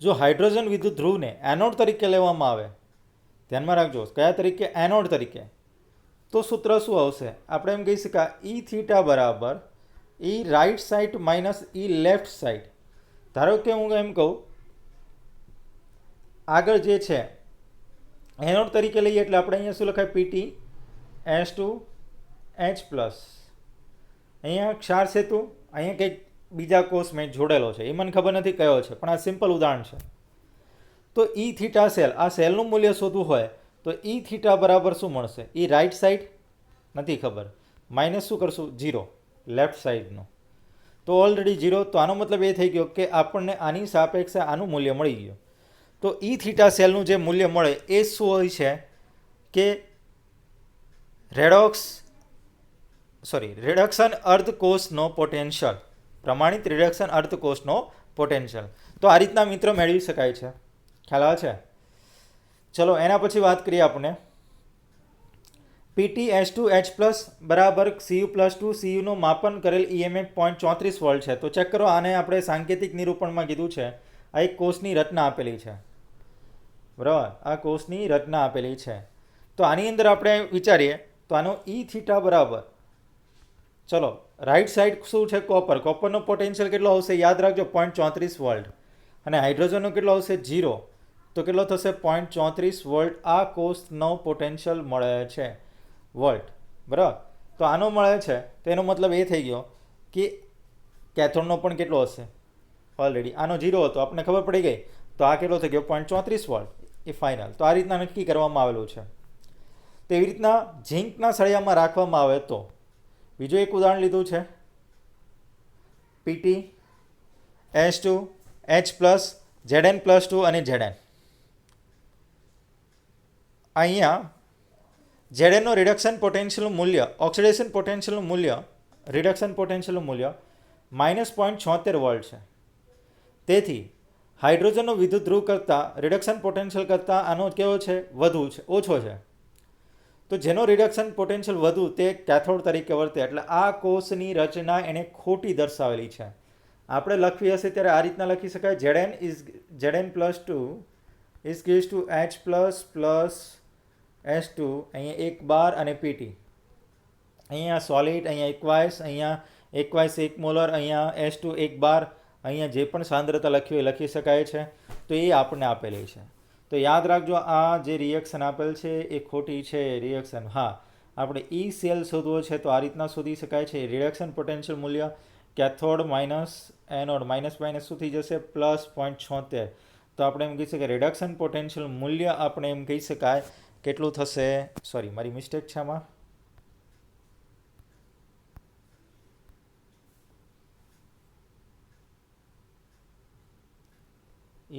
જો હાઇડ્રોજન વિદ્યુત ધ્રુવને એનોડ તરીકે લેવામાં આવે, ધ્યાનમાં રાખજો કયા તરીકે, એનોડ તરીકે, તો સૂત્ર શું આવશે? આપણે એમ કહી શકાય ઈ થીટા બરાબર ઈ રાઇટ સાઇડ માઇનસ ઈ લેફ્ટ સાઇડ. ધારો કે હું એમ કહું આગળ જે છે એનોડ તરીકે લઈએ એટલે આપણે અહીંયા શું લખાય? PT S2H plus. અહીંયા ક્ષાર સેતુ, અહીંયા કંઈક બીજા કોષ મેં જોડેલો છે, એ મને ખબર નથી કયો છે, પણ આ સિમ્પલ ઉદાહરણ છે. તો ઈ થીટા સેલ, આ સેલનું મૂલ્ય શોધવું હોય તો ઈ થીટા બરાબર શું મળશે? ઈ રાઇટ સાઈડ નથી ખબર, માઇનસ શું કરશું? 0 લેફ્ટ સાઈડનું. તો ઓલરેડી 0, તો આનો મતલબ એ થઈ ગયો કે આપણને આની સાપેક્ષે આનું મૂલ્ય મળી ગયું. તો ઈ થીટા સેલનું જે મૂલ્ય મળે એ શું હોય છે કે રિડક્શન અર્ધકોષનો પોટેન્શિયલ, પ્રમાણિત રિડક્શન અર્ધકોષનો પોટેન્શિયલ. તો આ રીતના મિત્રો મેળવી શકાય છે. ખ્યાલ આવે છે? ચલો એના પછી વાત કરીએ આપણે પીટી S2H પ્લસ બરાબર Cu+2. સીયુનું માપન કરેલ EMF 0.34 વોલ્ટ છે. તો ચેક કરો, આને આપણે સાંકેતિક નિરૂપણમાં કીધું છે. આ એક કોષની રચના આપેલી છે, બરાબર? આ કોષની રચના આપેલી છે. તો આની અંદર આપણે વિચારીએ તો આનો ઈ થીટા બરાબર, ચલો રાઈટ સાઈડ શું છે? કોપર. કોપરનો પોટેન્શિયલ કેટલો આવશે? યાદ રાખજો 0.34 વોલ્ટ. અને હાઇડ્રોજનનો કેટલો આવશે? 0. તો કેટલો થશે? 0.34 વોલ્ટ. આ કોષનો પોટેન્શિયલ મળે છે વોલ્ટ, બરાબર? તો આનો મળે છે, તો એનો મતલબ એ થઈ ગયો કે કેથોડનો પણ કેટલો હશે? ઓલરેડી આનો 0 હતો, આપણને ખબર પડી ગઈ. તો આ કેટલો થઈ ગયો? 0.34 વોલ્ટ એ ફાઇનલ. તો આ રીતના નક્કી કરવામાં આવેલું છે. તો એવી રીતના ઝીંકના સળિયામાં રાખવામાં આવે તો બીજું એક ઉદાહરણ લીધું છે પીટી S2H પ્લસ Zn+2 અને Zn. અહીંયા Znનો રિડક્શન પોટેન્શિયલનું મૂલ્ય, ઓક્સિડેશન પોટેન્શિયલનું મૂલ્ય, રિડક્શન પોટેન્શિયલનું મૂલ્ય -0.76 વોલ્ટ છે. તેથી હાઇડ્રોજનનો વિદ્યુત ધ્રુવ કરતાં રિડક્શન પોટેન્શિયલ કરતાં આનો કેવો છે? વધુ છે, ઓછો છે. તો જેનો રિડક્શન પોટેન્શિયલ વધુ તે કેથોડ તરીકે વર્તે. એટલે આ કોષની રચના એને ખોટી દર્શાવેલી છે. આપણે લખવી હશે ત્યારે આ રીતના લખી શકાય Zn+2 is gives to H plus S2, અહીંયા 1 બાર અને પીટી, અહીંયા સોલિડ, અહીંયા એકવાઇસ, અહીંયા એકવાઇસ 1 મોલર, અહીંયા S2 1 બાર, અહીંયા જે પણ સાંદ્રતા લખી હોય લખી શકાય છે. તો એ આપણને આપેલી છે. તો યાદ રાખજો આ જે રિએક્શન આપેલ છે એ ખોટી છે રિએક્શન. હા, આપણે ઈ સેલ શોધવો છે તો આ રીતના શોધી શકાય છે. રિડક્શન પોટેન્શિયલ મૂલ્ય cathode minus anode, minus minus શું થઈ જશે? +0.76. તો આપણે એમ કહી શકાય રિડક્શન પોટેન્શિયલ મૂલ્ય આપણે એમ કહી શકાય કેટલું થશે? સોરી, મારી મિસ્ટેક છે આમાં.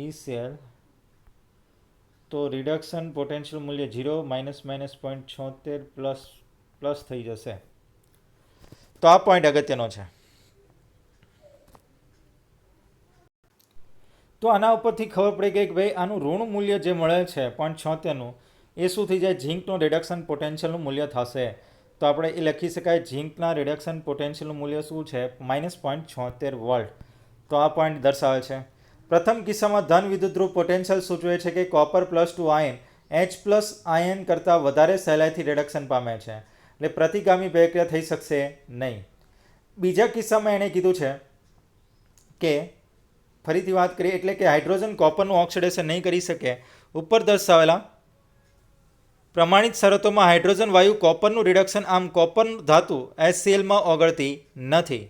ઈ સેલ તો રિડક્શન પોટેન્શિયલ મૂલ્ય 0 -0.76 પ્લસ થઈ જશે. તો આ પોઈન્ટ અગત્યનો છે. તો આના ઉપરથી ખબર પડી ગઈ કે ભાઈ આનું ઋણ મૂલ્ય જે મળે છે 0.76નું, એ શું થઈ જાય? ઝીંકનું રિડક્શન પોટેન્શિયલનું મૂલ્ય થશે. તો આપણે એ લખી શકાય ઝીંકના રિડક્શન પોટેન્શિયલનું મૂલ્ય શું છે? -0.76 વોલ્ટ. તો આ પોઈન્ટ દર્શાવે છે. પ્રથમ કિસ્સામાં ધન વિદ્યુત ધ્રુવ પોટેન્શિયલ સૂચવે છે કે copper +2 ion H plus ion કરતાં વધારે સહેલાઈથી રિડક્શન પામે છે, એટલે પ્રતિગામી પ્રક્રિયા થઈ શકશે નહીં. બીજા કિસ્સામાં એણે કીધું છે કે ફરીથી વાત કરીએ એટલે કે હાઇડ્રોજન કોપરનું ઓક્સિડેશન નહીં કરી શકે. ઉપર દર્શાવેલા પ્રમાણિત શરતોમાં હાઇડ્રોજન વાયુ કોપરનું રિડક્શન, આમ કોપર ધાતુ HCl ઓગળતી નથી.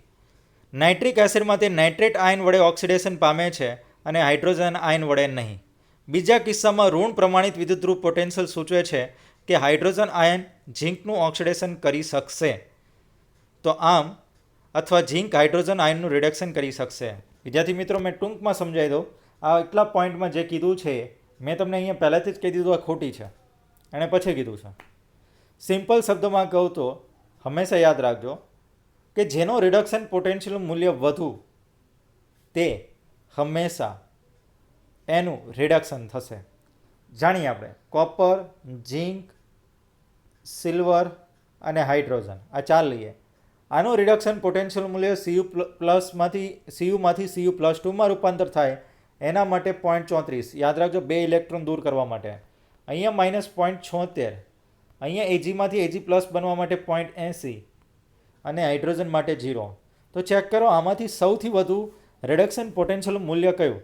નાઇટ્રિક એસિડમાં તે નાઇટ્રેટ આયન વડે ઓક્સિડેશન પામે છે અને હાઇડ્રોજન આયન વડે નહીં. બીજા કિસ્સામાં ઋણ પ્રમાણિત વિદ્યુત ધ્રુવ પોટેન્શિયલ સૂચવે છે કે હાઇડ્રોજન આયન ઝીંકનું ઓક્સિડેશન કરી શકશે. તો આમ અથવા ઝીંક હાઇડ્રોજન આયનનું રિડક્શન કરી શકશે. વિદ્યાર્થી મિત્રો, મેં ટૂંકમાં સમજાવી દઉં. આ એટલા પોઈન્ટમાં જે કીધું છે મેં તમને અહીંયા પહેલાંથી જ કહી દીધું આ ખોટી છે, એણે પછી કીધું છે. સિમ્પલ શબ્દમાં કહું તો હંમેશા યાદ રાખજો કે જેનો રિડક્શન પોટેન્શિયલ મૂલ્ય વધુ તે હંમેશા એનું રિડક્શન થશે. જાણીએ આપણે કોપર, ઝીંક, સિલ્વર અને હાઇડ્રોજન, આ ચાર લઈએ. આનું રિડક્શન પોટેન્શિયલ મૂલ્ય સીયુમાંથી Cu+2માં રૂપાંતર થાય એના માટે 0.34. યાદ રાખજો, 2 ઇલેક્ટ્રોન દૂર કરવા માટે. અહીંયા -0.76. અહીંયા એજીમાંથી એજી પ્લસ બનવા માટે 0.80 અને હાઇડ્રોજન માટે 0. તો ચેક કરો આમાંથી સૌથી વધુ રિડક્શન પોટેન્શિયલ મૂલ્ય કયું?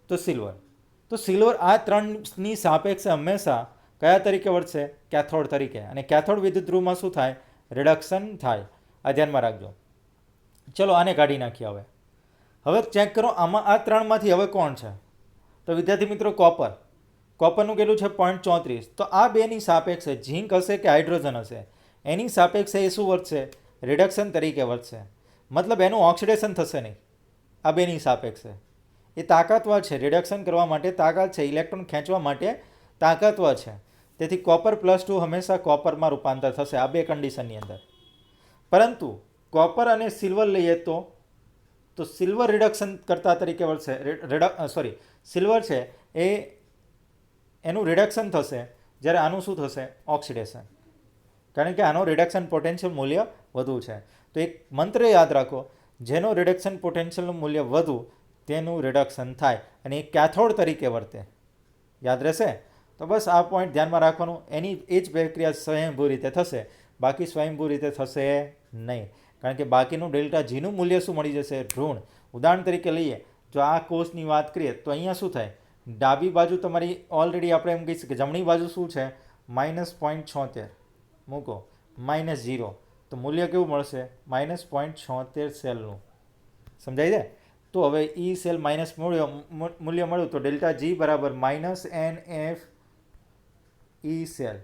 તો સિલ્વર. તો સિલ્વર આ ત્રણની સાપેક્ષે હંમેશા કયા તરીકે વર્તશે? કેથોડ તરીકે. અને કેથોડ વિદ્યુત ધ્રુવમાં શું થાય? રિડક્શન થાય. આ ધ્યાનમાં રાખજો. ચલો આને કાઢી નાખીએ. હવે ચેક કરો આમાં આ ત્રણમાંથી હવે કોણ છે? તો વિદ્યાર્થી મિત્રો કોપરનું કેટલું છે? 0.34. તો આ બેની સાપેક્ષે ઝીંક હશે કે હાઇડ્રોજન હશે? એની સાપેક્ષે એ શું વર્તશે? રિડક્શન તરીકે વર્તશે. મતલબ એનું ઓક્સિડેશન થશે નહીં. આ બેની સાપેક્ષે એ તાકાતવાર છે, રિડક્શન કરવા માટે તાકાત છે, ઇલેક્ટ્રોન ખેંચવા માટે તાકાતવાર છે. તેથી Cu+2 હંમેશા કોપરમાં રૂપાંતર થશે આ બે કન્ડિશનની અંદર. પરંતુ કોપર અને સિલ્વર લઈએ તો સિલ્વર રિડક્શન કરતા તરીકે વર્તશે. સિલ્વર છે એ એનું રિડક્શન થશે, જ્યારે આનું શું થશે? ઓક્સિડેશન. કારણ કે આનો રિડક્શન પોટેન્શિયલ મૂલ્ય વધુ છે. તો એક મંત્ર યાદ રાખો, જેનો રિડક્શન પોટેન્શિયલનું મૂલ્ય વધુ તેનું રિડક્શન થાય અને એ કેથોડ તરીકે વર્તે. યાદ રહેશે? તો બસ આ પોઈન્ટ ધ્યાનમાં રાખવાનું. એની એ જ પ્રક્રિયા સ્વયંભૂ રીતે થશે, બાકી સ્વયંભૂ રીતે થશે નહીં. કારણ કે બાકીનું ડેલ્ટા જીનું મૂલ્ય શું મળી જશે? ઋણ. ઉદાહરણ તરીકે લઈએ, જો આ કોષની વાત કરીએ તો અહીંયા શું થાય? ડાબી બાજુ તમારી ઓલરેડી આપણે એમ કહીશું કે જમણી બાજુ શું છે? -0.76 મૂકો, -0. તો મૂલ્ય કેવું મળશે? -0.76 સેલનું. સમજાય છે? તો હવે ઈ સેલ માઇનસ મૂલ્ય મળ્યું તો ડેલ્ટા જી બરાબર -NF ઈ સેલ.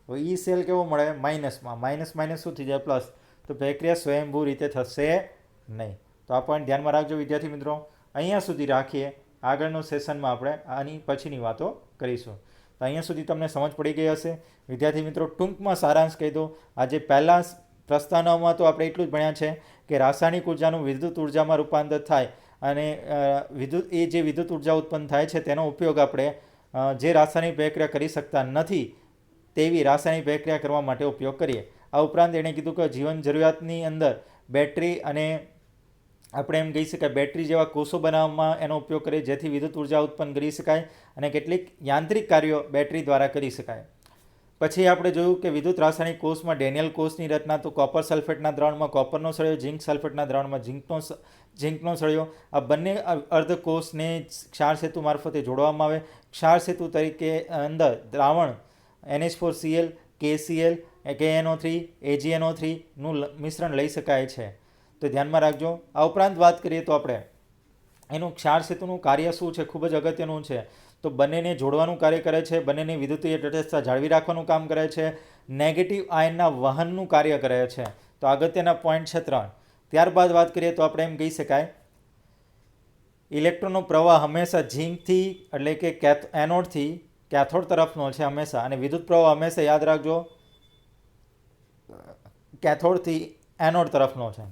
હવે ઈ સેલ કેવો મળે? માઇનસમાં. માઇનસ શું થઈ જાય? પ્લસ. તો પ્રક્રિયા સ્વયંભૂ રીતે થશે નહીં. તો આ પોઈન્ટ ધ્યાનમાં રાખજો વિદ્યાર્થી મિત્રો. અહીંયા સુધી રાખીએ. આગળનું સેશનમાં આપણે આની પછીની વાતો કરીશું. તો અહીંયા સુધી તમને સમજ પડી ગઈ હશે વિદ્યાર્થી મિત્રો. ટૂંકમાં સારાંશ કહી દો. આજે પહેલાં પ્રસ્તાવનામાં તો આપણે એટલું જ ભણ્યા છે કે રાસાયણિક ઉર્જાનું વિદ્યુત ઉર્જામાં રૂપાંતર થાય અને જે વિદ્યુત ઉર્જા ઉત્પન્ન થાય છે તેનો ઉપયોગ આપણે જે રાસાયણિક પ્રક્રિયા કરી શકતા નથી તેવી રાસાયણિક પ્રક્રિયા કરવા માટે ઉપયોગ કરીએ. આ ઉપરાંત એણે કીધું કે જીવન જરૂરિયાતની અંદર બેટરી અને આપણે એમ કહી શકાય બેટરી જેવા કોષો બનાવવામાં એનો ઉપયોગ કરીએ જેથી વિદ્યુત ઉર્જા ઉત્પન્ન કરી શકાય અને કેટલીક યાંત્રિક કાર્યો બેટરી દ્વારા કરી શકાય. પછી આપણે જોયું કે વિદ્યુત રાસાયણિક કોષમાં ડેનિયલ કોષની રચના. તો કોપર સલ્ફેટના દ્રાવણમાં કોપરનો સળિયો, ઝીંક સલ્ફેટના દ્રાવણમાં ઝીંકનો સળિયો. આ બંને અર્ધકોષને ક્ષાર સેતુ મારફતે જોડવામાં આવે. ક્ષાર સેતુ તરીકે અંદર દ્રાવણ NH4Cl, KCl, KNO3, AgNO3નું મિશ્રણ લઈ શકાય છે. તો ધ્યાનમાં રાખજો. આ ઉપરાંત વાત કરીએ તો આપણે એનું ક્ષાર સેતુનું કાર્ય શું છે? ખૂબ જ અગત્યનું છે. તો બંનેને જોડવાનું કાર્ય કરે છે, બંનેની વિદ્યુતીય તટસ્થતા જાળવી રાખવાનું કામ કરે છે, નેગેટિવ આયનના વહનનું કાર્ય કરે છે. તો અગત્યના પોઈન્ટ છે 3. ત્યારબાદ વાત કરીએ તો આપણે એમ કહી શકાય ઇલેક્ટ્રોનનો પ્રવાહ હંમેશા ઝીંકથી એટલે કે એનોડથી કેથોડ તરફનો છે હંમેશા, અને વિદ્યુત પ્રવાહ હંમેશા યાદ રાખજો કેથોડથી એનોડ તરફનો છે.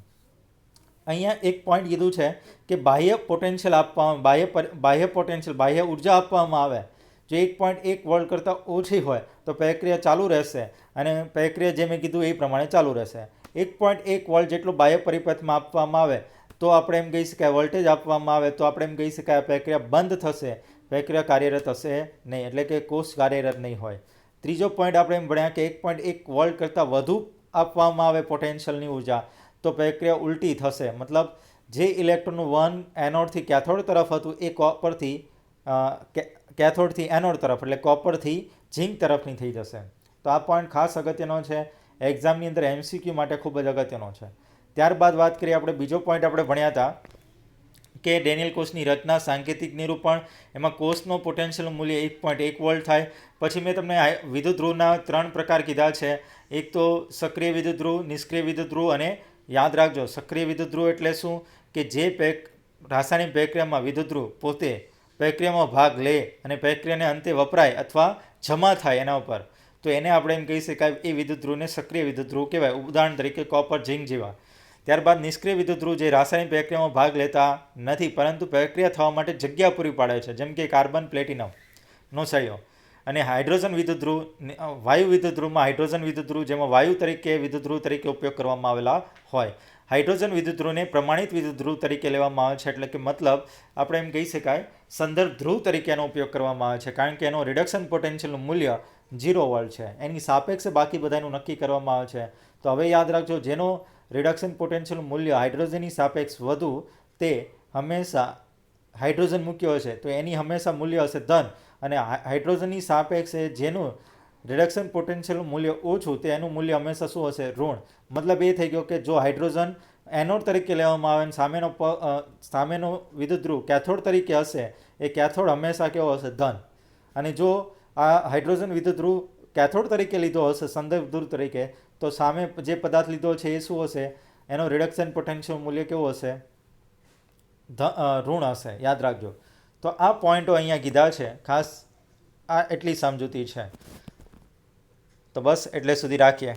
અહીંયા એક પોઈન્ટ કીધું છે કે બાહ્ય પોટેન્શિયલ આપવામાં બાહ્ય ઉર્જા આપવામાં આવે જો 1.1 વોલ્ટ કરતાં ઓછી હોય તો પ્રક્રિયા ચાલુ રહેશે અને પ્રક્રિયા જે મેં કીધું એ પ્રમાણે ચાલુ રહેશે. 1.1 વોલ્ટ જેટલું બાહ્ય પરિપથમાં આપવામાં આવે તો આપણે એમ કહી શકાય, વોલ્ટેજ આપવામાં આવે તો આપણે એમ કહી શકાય પ્રક્રિયા બંધ થશે, પ્રક્રિયા કાર્યરત હશે નહીં, એટલે કે કોષ કાર્યરત નહીં હોય. ત્રીજો પોઈન્ટ આપણે એમ ભણ્યા કે 1.1 વોલ્ટ કરતાં વધુ આપવામાં આવે પોટેન્શિયલની ઉર્જા તો પ્રક્રિયા ઉલટી થશે. મતલબ જે ઇલેક્ટ્રોનનું વહન એનોડથી કેથોડ તરફ હતું એ કેથોડથી એનોડ તરફ એટલે કોપરથી ઝીંક તરફની થઈ જશે. તો આ પોઈન્ટ ખાસ અગત્યનો છે, એક્ઝામની અંદર MCQ માટે ખૂબ જ અગત્યનો છે. ત્યારબાદ વાત કરીએ આપણે બીજો પોઈન્ટ આપણે ભણ્યા હતા કે ડેનિયલ કોષની રચના, સાંકેતિક નિરૂપણ. એમાં કોષનો પોટેન્શિયલ મૂલ્ય 1.1 વોલ્ટ થાય. પછી મેં તમને વિદ્યુત ધ્રુવના 3 પ્રકાર કીધા છે. એક તો સક્રિય વિદ્યુત ધ્રુવ, નિષ્ક્રિય વિદ્યુત ધ્રુવ, અને યાદ રાખજો સક્રિય વિદ્યુત ધ્રુવ એટલે શું કે જે રાસાયણિક પ્રક્રિયામાં વિદ્યુત ધ્રુવ પોતે પ્રક્રિયામાં ભાગ લે અને પ્રક્રિયાને અંતે વપરાય અથવા જમા થાય એના ઉપર, તો એને આપણે એમ કહી શકાય એ વિદ્યુત ધ્રુવને સક્રિય વિદ્યુત ધ્રુવ કહેવાય. ઉદાહરણ તરીકે કોપર, ઝીંક જેવા. ત્યારબાદ નિષ્ક્રિય વિદ્યુત ધ્રુવ જે રાસાયણિક પ્રક્રિયામાં ભાગ લેતા નથી પરંતુ પ્રક્રિયા થવા માટે જગ્યા પૂરી પાડે છે, જેમ કે કાર્બન પ્લેટિનમનો સળિયો. અને હાઇડ્રોજન વિદ્યુત ધ્રુવ વાયુ વિદ્યુત ધ્રુવમાં હાઇડ્રોજન વિદ્યુત ધ્રુવ જેમાં વાયુ તરીકે વિદ્યુત ધ્રુવ તરીકે ઉપયોગ કરવામાં આવેલા હોય. હાઇડ્રોજન વિદ્યુત ધ્રુવને પ્રમાણિત વિદ્યુત ધ્રુવ તરીકે લેવામાં આવે છે, એટલે કે મતલબ આપણે એમ કહી શકાય સંદર્ભ ધ્રુવ તરીકે એનો ઉપયોગ કરવામાં આવે છે, કારણ કે એનો રિડક્શન પોટેન્શિયલનું મૂલ્ય 0 વોલ્ટ છે. એની સાપેક્ષે બાકી બધાનું નક્કી કરવામાં આવે છે. તો હવે યાદ રાખજો, જેનો રિડક્શન પોટેન્શિયલનું મૂલ્ય હાઇડ્રોજનની સાપેક્ષ વધુ તે હંમેશા હાઇડ્રોજન મૂક્યો હશે તો એની હંમેશા મૂલ્ય હશે ધન, અને હાઇડ્રોજનની સાપેક્ષે જેનું રિડક્શન પોટેન્શિયલનું મૂલ્ય ઓછું તે એનું મૂલ્ય હંમેશા શું હશે? ઋણ. મતલબ એ થઈ ગયો કે જો હાઇડ્રોજન એનોડ તરીકે લેવામાં આવે અને સામેનો વિદ્યુત ધ્રુવ કેથોડ તરીકે હશે, એ કેથોડ હંમેશા કેવો હશે? ધન. અને જો આ હાઇડ્રોજન વિદ્યુત ધ્રુવ કેથોડ તરીકે લીધો હશે, સંદર્ભ ધ્રુવ તરીકે, તો સામે જે પદાર્થ લીધો છે એ શું હશે? એનો રિડક્શન પોટેન્શિયલ મૂલ્ય કેવું હશે? ઋણ હશે. યાદ રાખજો. તો આ પોઈન્ટો અહીંયા કીધા છે, ખાસ આ એટલી સમજૂતી છે. તો બસ એટલે સુધી રાખીએ.